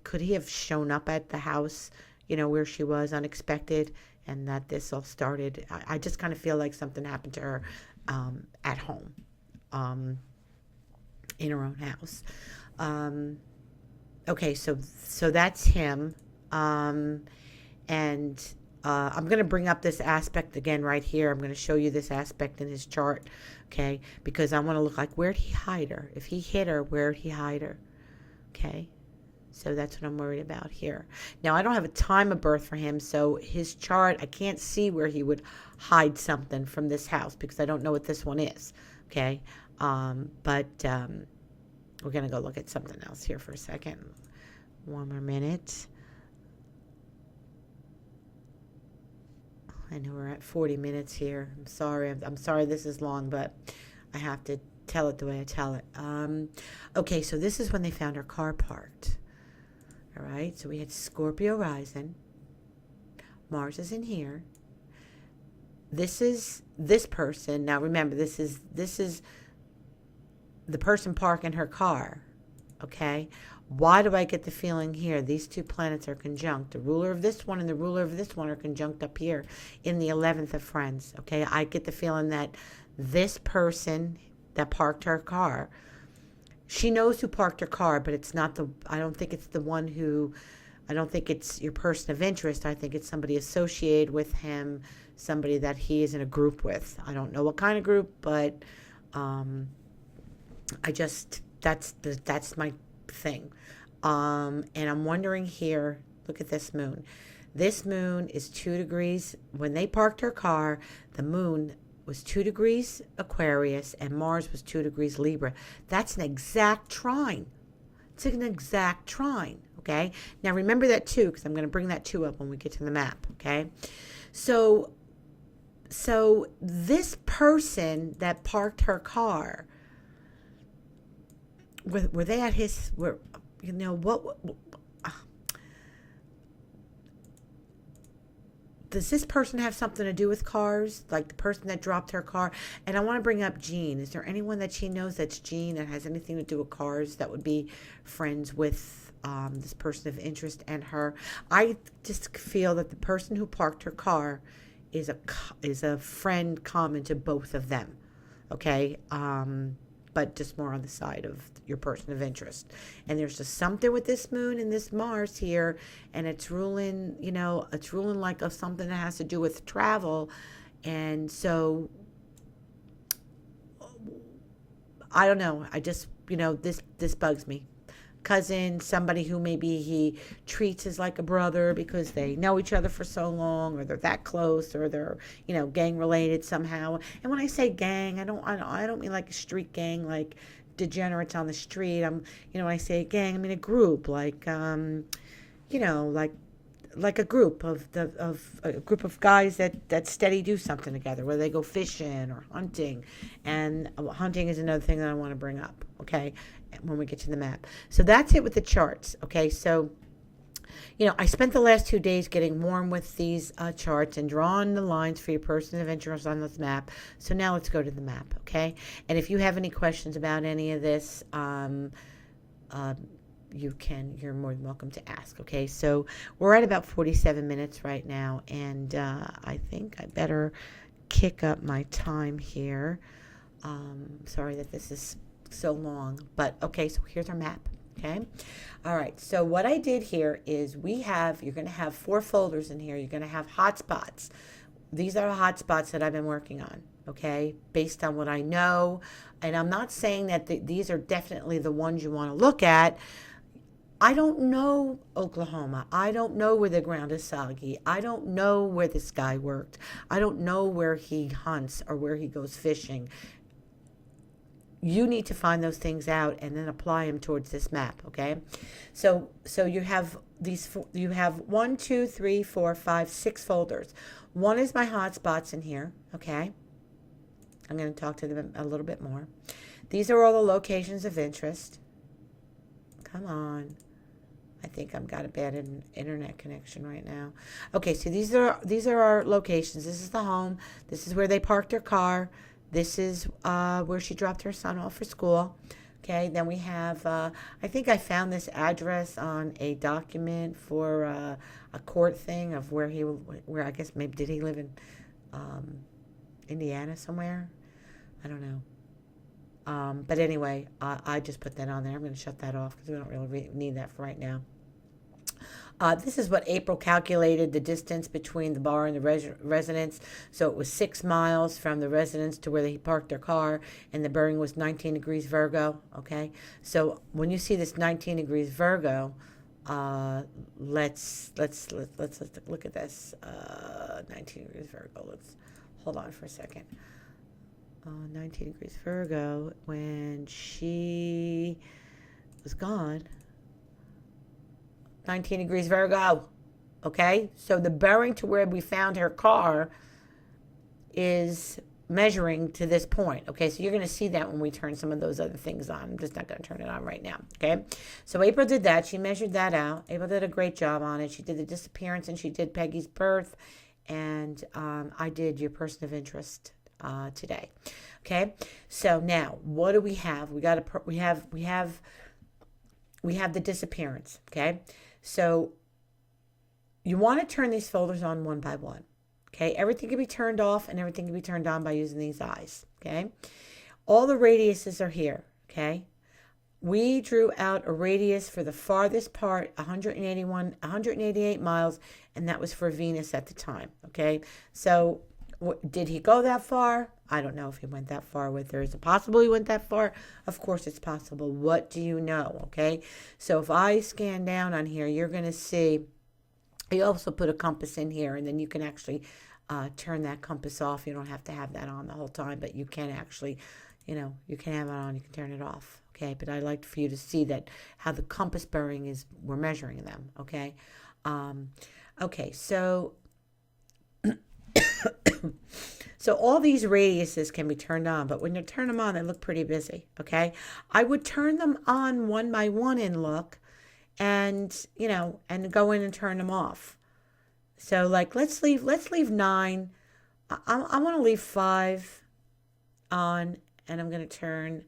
could he have shown up at the house, where she was unexpected, and that this all started. I just kind of feel like something happened to her at home, in her own house. Okay, so that's him. And I'm going to bring up this aspect again right here. I'm going to show you this aspect in his chart, okay? Because I want to look like, where'd he hide her? If he hit her, where'd he hide her? Okay, so that's what I'm worried about here. Now, I don't have a time of birth for him, so his chart, I can't see where he would hide something from this house because I don't know what this one is, okay? But we're going to go look at something else here for a second. One more minute. I know we're at 40 minutes here. I'm sorry. I'm sorry this is long, but I have to tell it the way I tell it. Okay, so this is when they found her car parked. All right, so we had Scorpio rising. Mars is in here. This is this person. Now remember, this is the person parking her car. okay? Why do I get the feeling here? These two planets are conjunct. The ruler of this one and the ruler of this one are conjunct up here in the 11th of Friends, okay? I get the feeling that this person that parked her car, she knows who parked her car, but it's not I don't think it's the one who, I don't think it's your person of interest. I think it's somebody associated with him, somebody that he is in a group with. I don't know what kind of group, but that's my thing. And I'm wondering here, look at this moon. This moon is 2 degrees. When they parked her car, the moon was 2 degrees Aquarius and Mars was 2 degrees Libra. That's an exact trine. It's an exact trine, okay? Now remember that 2, because I'm going to bring that 2 up when we get to the map, okay? So this person that parked her car, were they at his, does this person have something to do with cars? Like the person that dropped her car? And I want to bring up Jean. Is there anyone that she knows that's Jean that has anything to do with cars that would be friends with this person of interest and her? I just feel that the person who parked her car is a friend common to both of them. Okay? But just more on the side of your person of interest. And there's just something with this moon and this Mars here, and it's ruling, it's ruling like of something that has to do with travel. And so, I don't know. I just, this bugs me. Cousin, somebody who maybe he treats as like a brother because they know each other for so long, or they're that close, or they're gang related somehow. And when I say gang, I don't mean like a street gang, like degenerates on the street. When I say gang, I mean a group, like like a group of guys that steady do something together, whether they go fishing or hunting. And hunting is another thing that I want to bring up, okay, when we get to the map. So that's it with the charts, okay? So, I spent the last 2 days getting warm with these charts and drawing the lines for your person of interest on this map. So now let's go to the map, okay? And if you have any questions about any of this, you're more than welcome to ask, okay? So we're at about 47 minutes right now, and I think I better kick up my time here. Sorry that this is so long, but okay, so here's our map, okay? All right, so what I did here is you're going to have 4 folders in here. You're going to have hotspots. These are the hotspots that I've been working on, okay, based on what I know. And I'm not saying that these are definitely the ones you want to look at. I don't know Oklahoma. I don't know where the ground is soggy. I don't know where this guy worked. I don't know where he hunts or where he goes fishing. You need to find those things out and then apply them towards this map, okay? So you have you have 1, 2, 3, 4, 5, 6 folders. One is my hotspots in here, okay? I'm going to talk to them a little bit more. These are all the locations of interest. Come on. I think I've got a bad internet connection right now. Okay, so these are our locations. This is the home. This is where they parked their car. This is where she dropped her son off for school. Okay, then we have, I think I found this address on a document for a court thing of where I guess maybe did he live in Indiana somewhere? I don't know. But anyway, I just put that on there. I'm going to shut that off because we don't really need that for right now. This is what April calculated the distance between the bar and the residence. So it was 6 miles from the residence to where they parked their car, and the bearing was 19 degrees Virgo. Okay, so when you see this 19 degrees Virgo, let's look at this. 19 degrees Virgo. Let's hold on for a second. 19 degrees Virgo when she was gone. 19 degrees Virgo. Okay, so the bearing to where we found her car is measuring to this point. Okay, so you're going to see that when we turn some of those other things on. I'm just not going to turn it on right now. Okay, so April did that. She measured that out. April did a great job on it. She did the disappearance and she did Peggy's birth, and I did your person of interest today. Okay, so now what do we have? We have we have the disappearance, okay? So you want to turn these folders on one by one, okay? Everything can be turned off and everything can be turned on by using these eyes, okay? All the radiuses are here, okay? We drew out a radius for the farthest part, 188 miles, and that was for Venus at the time, okay? So did he go that far? I don't know if he went that far with her. Is it possible he went that far? Of course it's possible. What do you know, okay? So if I scan down on here, you're going to see, you also put a compass in here, and then you can actually turn that compass off. You don't have to have that on the whole time, but you can actually, you can have it on, you can turn it off. Okay, but I like for you to see that how the compass bearing is, we're measuring them, okay? Okay, so so all these radiuses can be turned on, but when you turn them on, they look pretty busy, okay? I would turn them on one by one and look, and, and go in and turn them off. So, like, let's leave 9. I want to leave 5 on, and I'm going to turn...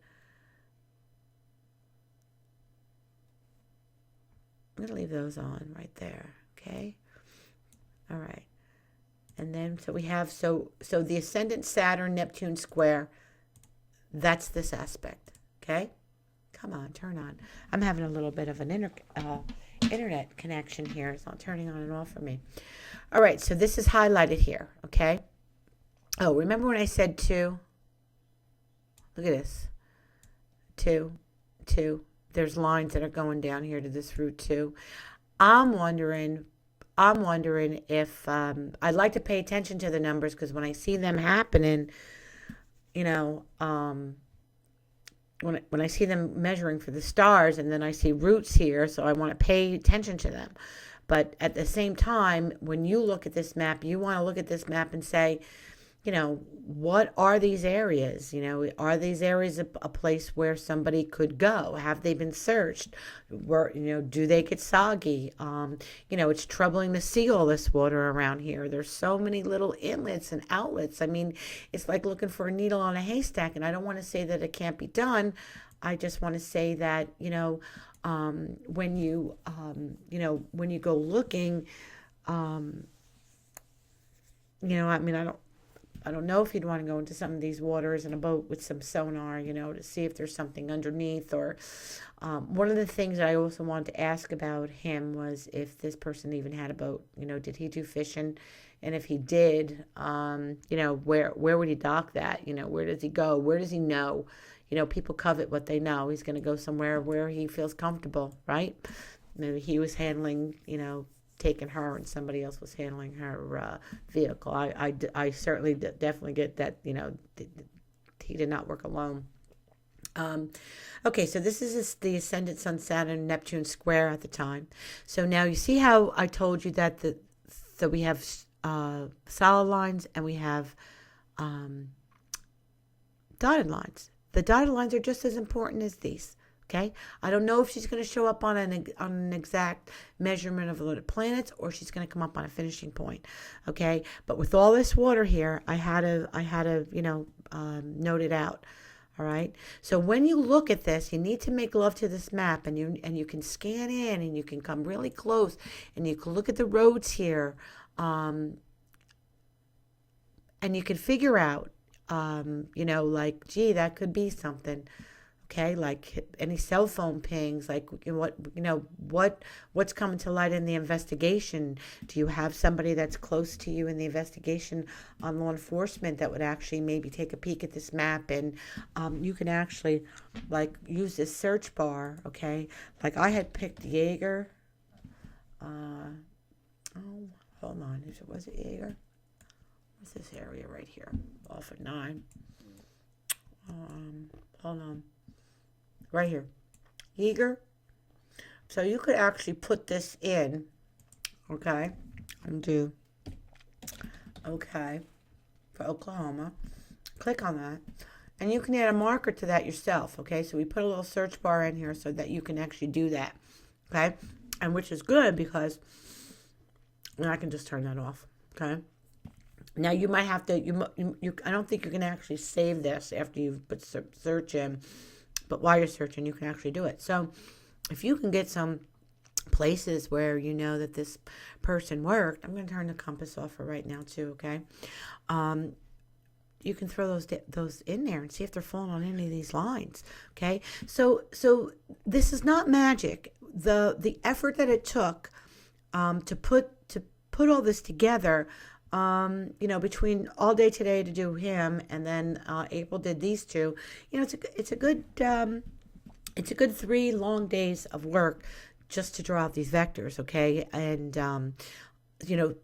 I'm going to leave those on right there, okay? All right. And then, so we have, so the ascendant Saturn, Neptune square, that's this aspect, okay? Come on, turn on. I'm having a little bit of an internet connection here. It's not turning on and off for me. All right, so this is highlighted here, okay? Oh, remember when I said 2? Look at this. 2, 2. There's lines that are going down here to this root 2. I'm wondering if I'd like to pay attention to the numbers, because when I see them happening, when I see them measuring for the stars, and then I see roots here, so I want to pay attention to them. But at the same time, when you look at this map, you want to look at this map and say, what are these areas? Are these areas a place where somebody could go? Have they been searched? Do they get soggy? It's troubling to see all this water around here. There's so many little inlets and outlets. I mean, it's like looking for a needle on a haystack, and I don't want to say that it can't be done. I just want to say that, when you go looking, I don't know if you'd want to go into some of these waters in a boat with some sonar, to see if there's something underneath. Or one of the things that I also wanted to ask about him was if this person even had a boat. Did he do fishing? And if he did, where would he dock that? Where does he go? Where does he know? People covet what they know. He's going to go somewhere where he feels comfortable, right? Maybe he was handling, taking her, and somebody else was handling her vehicle. I certainly definitely get that, he did not work alone. Okay, so this is the ascendant Sun, Saturn, Neptune square at the time. So now you see how I told you that we have solid lines and we have dotted lines. The dotted lines are just as important as these. Okay, I don't know if she's going to show up on an exact measurement of the planets, or she's going to come up on a finishing point. Okay, but with all this water here, I had to note it out. All right. So when you look at this, you need to make love to this map, and you can scan in, and you can come really close, and you can look at the roads here, and you can figure out, like, gee, that could be something. Okay, like any cell phone pings, like what's coming to light in the investigation? Do you have somebody that's close to you in the investigation on law enforcement that would actually maybe take a peek at this map? And you can actually like use this search bar. Okay, like I had picked Jaeger. Hold on, was it Jaeger? What's this area right here? Off at 9. Hold on. Right here, Eager. So you could actually put this in, okay, and do, okay, for Oklahoma. Click on that, and you can add a marker to that yourself, okay? So we put a little search bar in here so that you can actually do that, okay? And which is good because I can just turn that off, okay? Now you might have to, I don't think you can actually save this after you've put search in. But while you're searching, you can actually do it. So if you can get some places where you know that this person worked, I'm going to turn the compass off for right now too, okay? You can throw those in there and see if they're falling on any of these lines, okay? So this is not magic. The effort that it took to put all this together, between all day today to do him, and then April did these two. It's a good 3 long days of work just to draw out these vectors, okay? And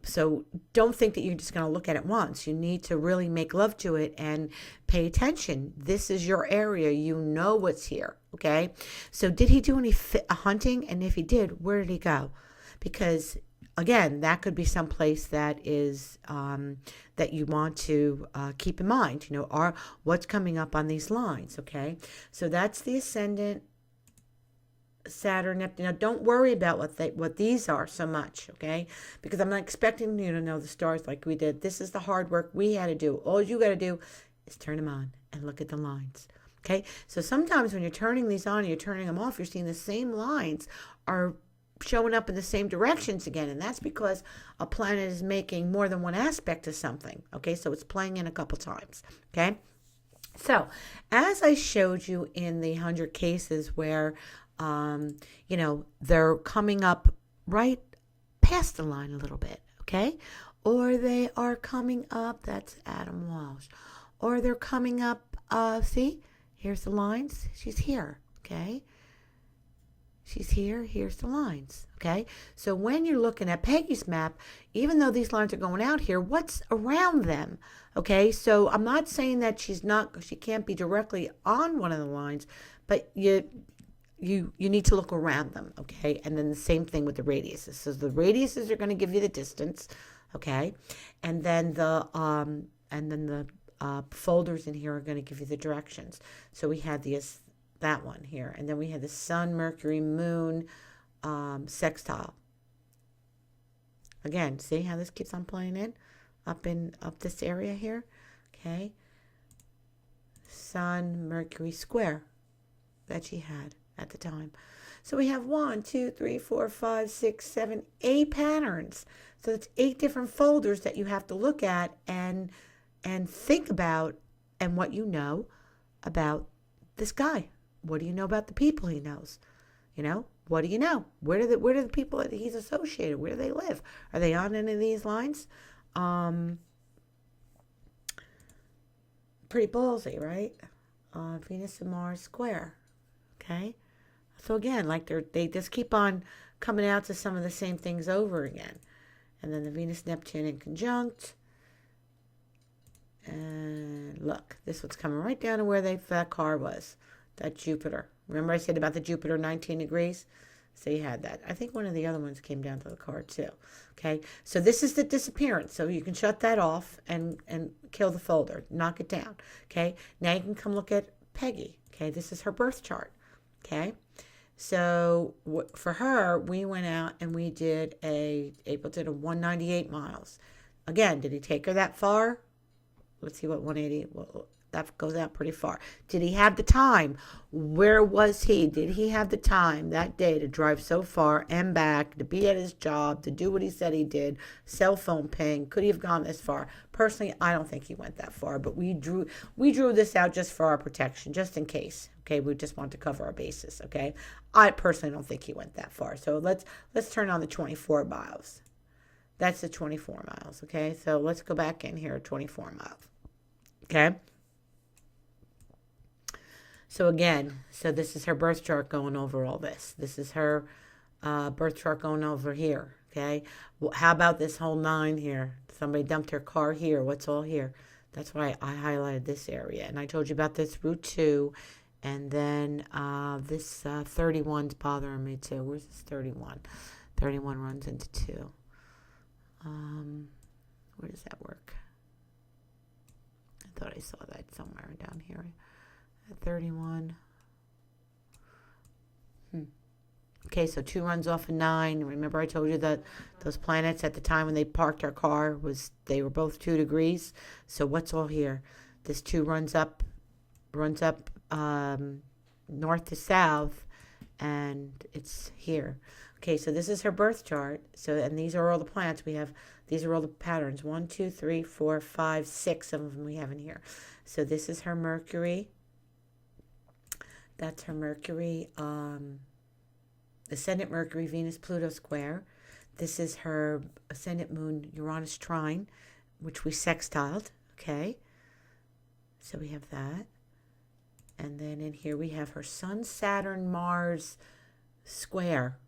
so don't think that you're just going to look at it once. You need to really make love to it and pay attention. This is your area. You know what's here, okay? So did he do any hunting? And if he did, where did he go? Because, again, that could be someplace that is that you want to keep in mind, what's coming up on these lines, okay? So that's the ascendant, Saturn, Neptune. Now, don't worry about what these are so much, okay? Because I'm not expecting you to know the stars like we did. This is the hard work we had to do. All you got to do is turn them on and look at the lines, okay? So sometimes when you're turning these on and you're turning them off, you're seeing the same lines are showing up in the same directions again, and that's because a planet is making more than one aspect to something, okay? So it's playing in a couple times, okay? So as I showed you in the 100 cases where they're coming up right past the line a little bit, okay? Or they are coming up, that's Adam Walsh. Or they're coming up, see, here's the lines. She's here, okay? She's here, here's the lines, okay? So when you're looking at Peggy's map, even though these lines are going out here, what's around them, okay? So I'm not saying that she can't be directly on one of the lines, but you need to look around them, okay? And then the same thing with the radiuses. So the radiuses are going to give you the distance, okay? And then the folders in here are going to give you the directions. So we had that one here, and then we had the Sun, Mercury, Moon, sextile. Again, see how this keeps on playing in up this area here, okay? Sun, Mercury square that she had at the time. So we have 1, 2, 3, 4, 5, 6, 7, 8 patterns. So it's 8 different folders that you have to look at and think about, and what you know about this guy. What do you know about the people he knows? What do you know? Where do the people that he's associated, where do they live? Are they on any of these lines? Pretty ballsy, right? Venus and Mars square. Okay? So again, like they just keep on coming out to some of the same things over again. And then the Venus, Neptune in conjunct. And look, this one's coming right down to where that car was. That Jupiter. Remember I said about the Jupiter 19 degrees? So you had that. I think one of the other ones came down to the car too. Okay, so this is the disappearance. So you can shut that off and kill the folder. Knock it down. Okay, now you can come look at Peggy. Okay, this is her birth chart. Okay, so for her, we went out and we April did a 198 miles. Again, did he take her that far? Let's see what 180, that goes out pretty far. Did he have the time? Where was he? Did he have the time that day to drive so far and back, to be at his job, to do what he said he did, cell phone ping? Could he have gone this far? Personally, I don't think he went that far, but we drew this out just for our protection, just in case. Okay, we just want to cover our bases, okay? I personally don't think he went that far. So let's turn on the 24 miles. That's the 24 miles, okay? So let's go back in here, 24 miles, okay? So again, this is her birth chart going over all this. This is her birth chart going over here, okay? Well, how about this whole 9 here? Somebody dumped her car here. What's all here? That's why I highlighted this area. And I told you about this route 2. And then this 31's bothering me too. Where's this 31? 31 runs into 2. Where does that work? I thought I saw that somewhere down here. 31. Okay, so 2 runs off of 9. Remember I told you that those planets at the time when they parked our car they were both 2 degrees. So what's all here? This 2 runs up north to south, and it's here. Okay, so this is her birth chart. So, and these are all the planets we have. These are all the patterns. 1, 2, 3, 4, 5, 6 of them we have in here. So this is her Mercury. That's her Mercury, ascendant Mercury, Venus, Pluto square. This is her ascendant moon, Uranus trine, which we sextiled. Okay, so we have that. And then in here we have her Sun, Saturn, Mars square.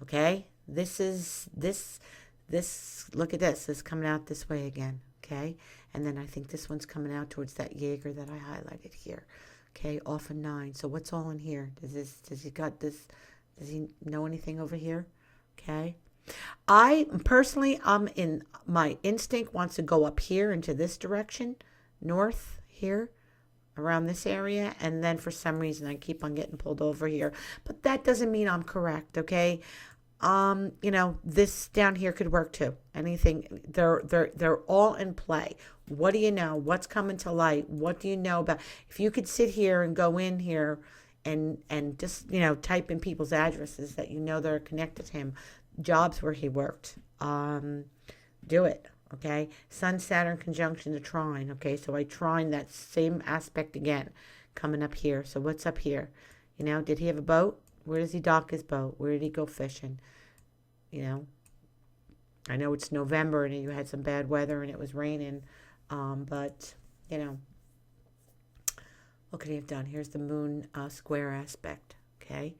Okay, this, look at this. It's coming out this way again. Okay, and then I think this one's coming out towards that Jaeger that I highlighted here. Okay, off a 9. So what's all in here? Does he know anything over here? Okay. I personally, in my instinct wants to go up here into this direction, north here, around this area, and then for some reason I keep on getting pulled over here. But that doesn't mean I'm correct, okay? This down here could work too. Anything, they're all in play. What do you know? What's coming to light? What do you know about? If you could sit here and go in here and just, type in people's addresses that they're connected to him, jobs where he worked, do it. Okay, Sun, Saturn conjunction the trine. Okay, so I trine that same aspect again, coming up here. So what's up here? Did he have a boat? Where does he dock his boat? Where did he go fishing? I know it's November and you had some bad weather and it was raining, but what could he have done? Here's the moon square aspect. Okay,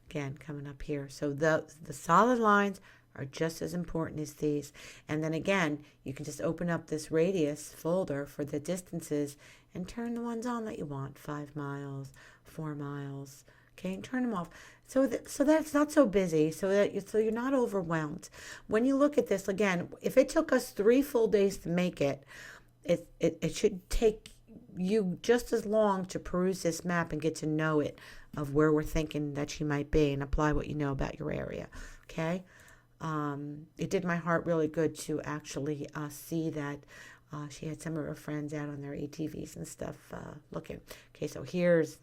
again coming up here. So the solid lines are just as important as these. And then again, you can just open up this radius folder for the distances and turn the ones on that you want. 5 miles, 4 miles. Okay, and turn them off. So that's not so busy, so you're not overwhelmed. When you look at this, again, if it took us 3 full days to make it, it should take you just as long to peruse this map and get to know it, of where we're thinking that she might be, and apply what you know about your area. Okay? It did my heart really good to actually see that she had some of her friends out on their ATVs and stuff looking. Okay, so here's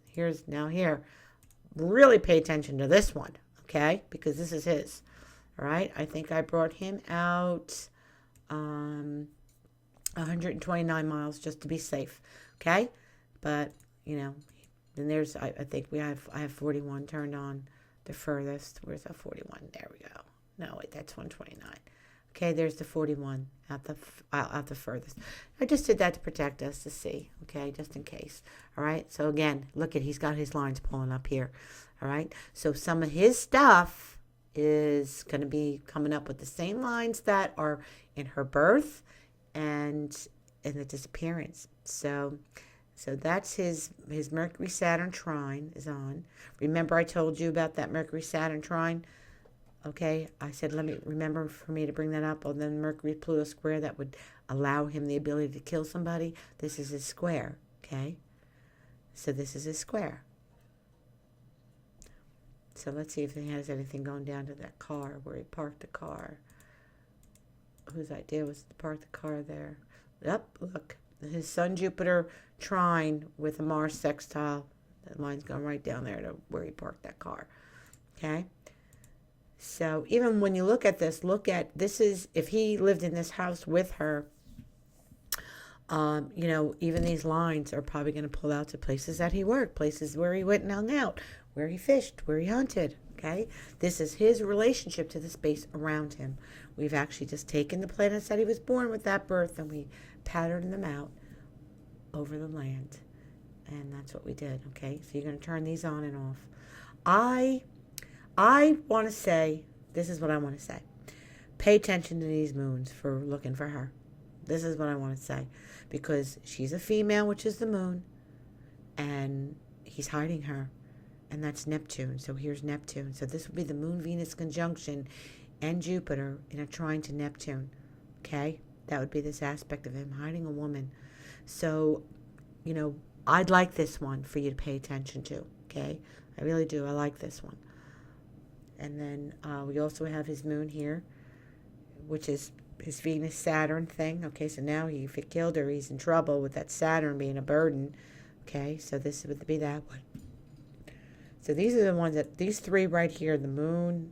really pay attention to this one, okay, because this is his. All right, I think I brought him out 129 miles just to be safe. Okay, but then there's I think I have 41 turned on the furthest. Where's that 41? There we go. No, wait, that's 129. Okay, there's the 41 out the furthest. I just did that to protect us, to see, okay, just in case. All right, so again, look at, he's got his lines pulling up here. All right, so some of his stuff is going to be coming up with the same lines that are in her birth and in the disappearance. So that's his Mercury Saturn trine is on. Remember I told you about that Mercury Saturn trine? Okay, I said, remember for me to bring that up. On then Mercury Pluto square, that would allow him the ability to kill somebody. This is his square, okay? So this is his square. So let's see if he has anything going down to that car, where he parked the car. Whose idea was to park the car there? Yep, look. His Sun, Jupiter trine with a Mars sextile. That line's going right down there to where he parked that car, okay? So even when you look at this, is if he lived in this house with her, even these lines are probably going to pull out to places that he worked, places where he went and hung out, where he fished, where he hunted. Okay, this is his relationship to the space around him. We've actually just taken the planets that he was born with that birth and we patterned them out over the land. And that's what we did. Okay, so you're going to turn these on and off. I want to say, this is what I want to say. Pay attention to these moons for looking for her. This is what I want to say. Because she's a female, which is the moon. And he's hiding her. And that's Neptune. So here's Neptune. So this would be the Moon-Venus conjunction and Jupiter in a trine to Neptune. Okay? That would be this aspect of him hiding a woman. So, I'd like this one for you to pay attention to. Okay? I really do. I like this one. And then we also have his moon here, which is his Venus-Saturn thing. Okay, so now if he killed her, he's in trouble with that Saturn being a burden. Okay, so this would be that one. So these are the ones that, these three right here, the moon,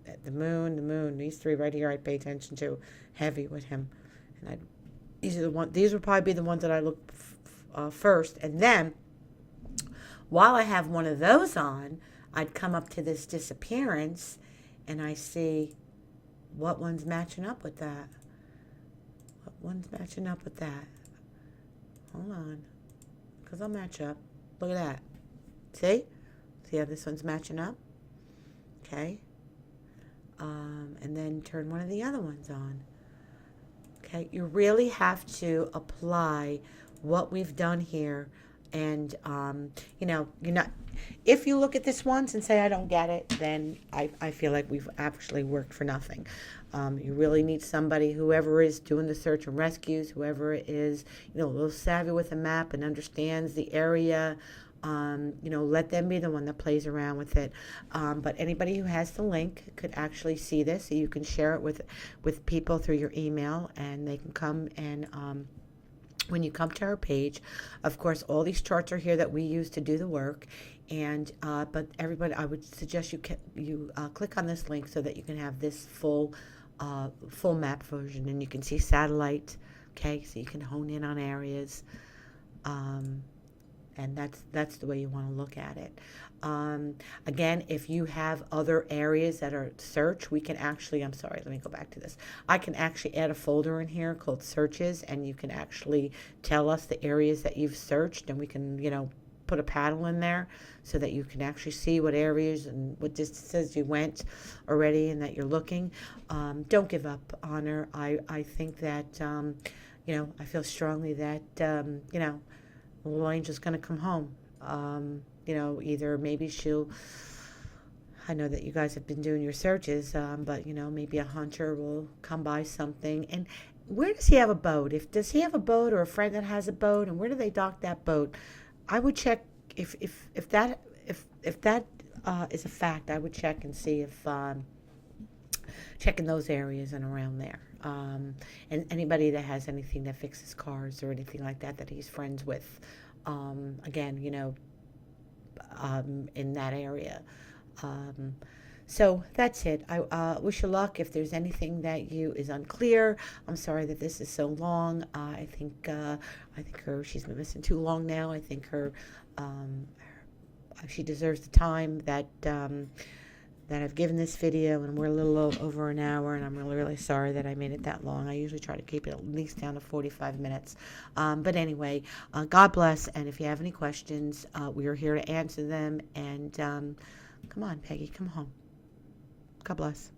these three right here, I'd pay attention to heavy with him. And these would probably be the ones that I look first. And then, while I have one of those on, I'd come up to this disappearance and I see what one's matching up with that. What one's matching up with that? Hold on. Because I'll match up. Look at that. See how this one's matching up? Okay. And then turn one of the other ones on. Okay. You really have to apply what we've done here. And, you're not, if you look at this once and say, I don't get it, then I feel like we've actually worked for nothing. You really need somebody, whoever is doing the search and rescues, whoever is, a little savvy with a map and understands the area. Let them be the one that plays around with it. But anybody who has the link could actually see this, so you can share it with people through your email, and they can come and, when you come to our page, of course, all these charts are here that we use to do the work. And but everybody, I would suggest you click on this link so that you can have this full map version, and you can see satellite. Okay, so you can hone in on areas, and that's the way you want to look at it. Again, if you have other areas that are search, we can actually, I'm sorry, let me go back to this. I can actually add a folder in here called searches, and you can actually tell us the areas that you've searched, and we can, put a paddle in there so that you can actually see what areas and what distances you went already and that you're looking. Don't give up on her. I think that, I feel strongly that, little Angel's going to come home. Either maybe I know that you guys have been doing your searches, but, maybe a hunter will come by something. And where does he have a boat? Does he have a boat or a friend that has a boat, and where do they dock that boat? I would check if that is a fact. I would check and see if check in those areas and around there. And anybody that has anything that fixes cars or anything like that he's friends with, again, in that area. So that's it. I wish you luck. If there's anything that is unclear, I'm sorry that this is so long. I think she's been missing too long now. I think she deserves the time that I've given this video, and we're a little over an hour, and I'm really, really sorry that I made it that long. I usually try to keep it at least down to 45 minutes. But anyway, God bless, and if you have any questions, we are here to answer them. And come on, Peggy, come home. God bless.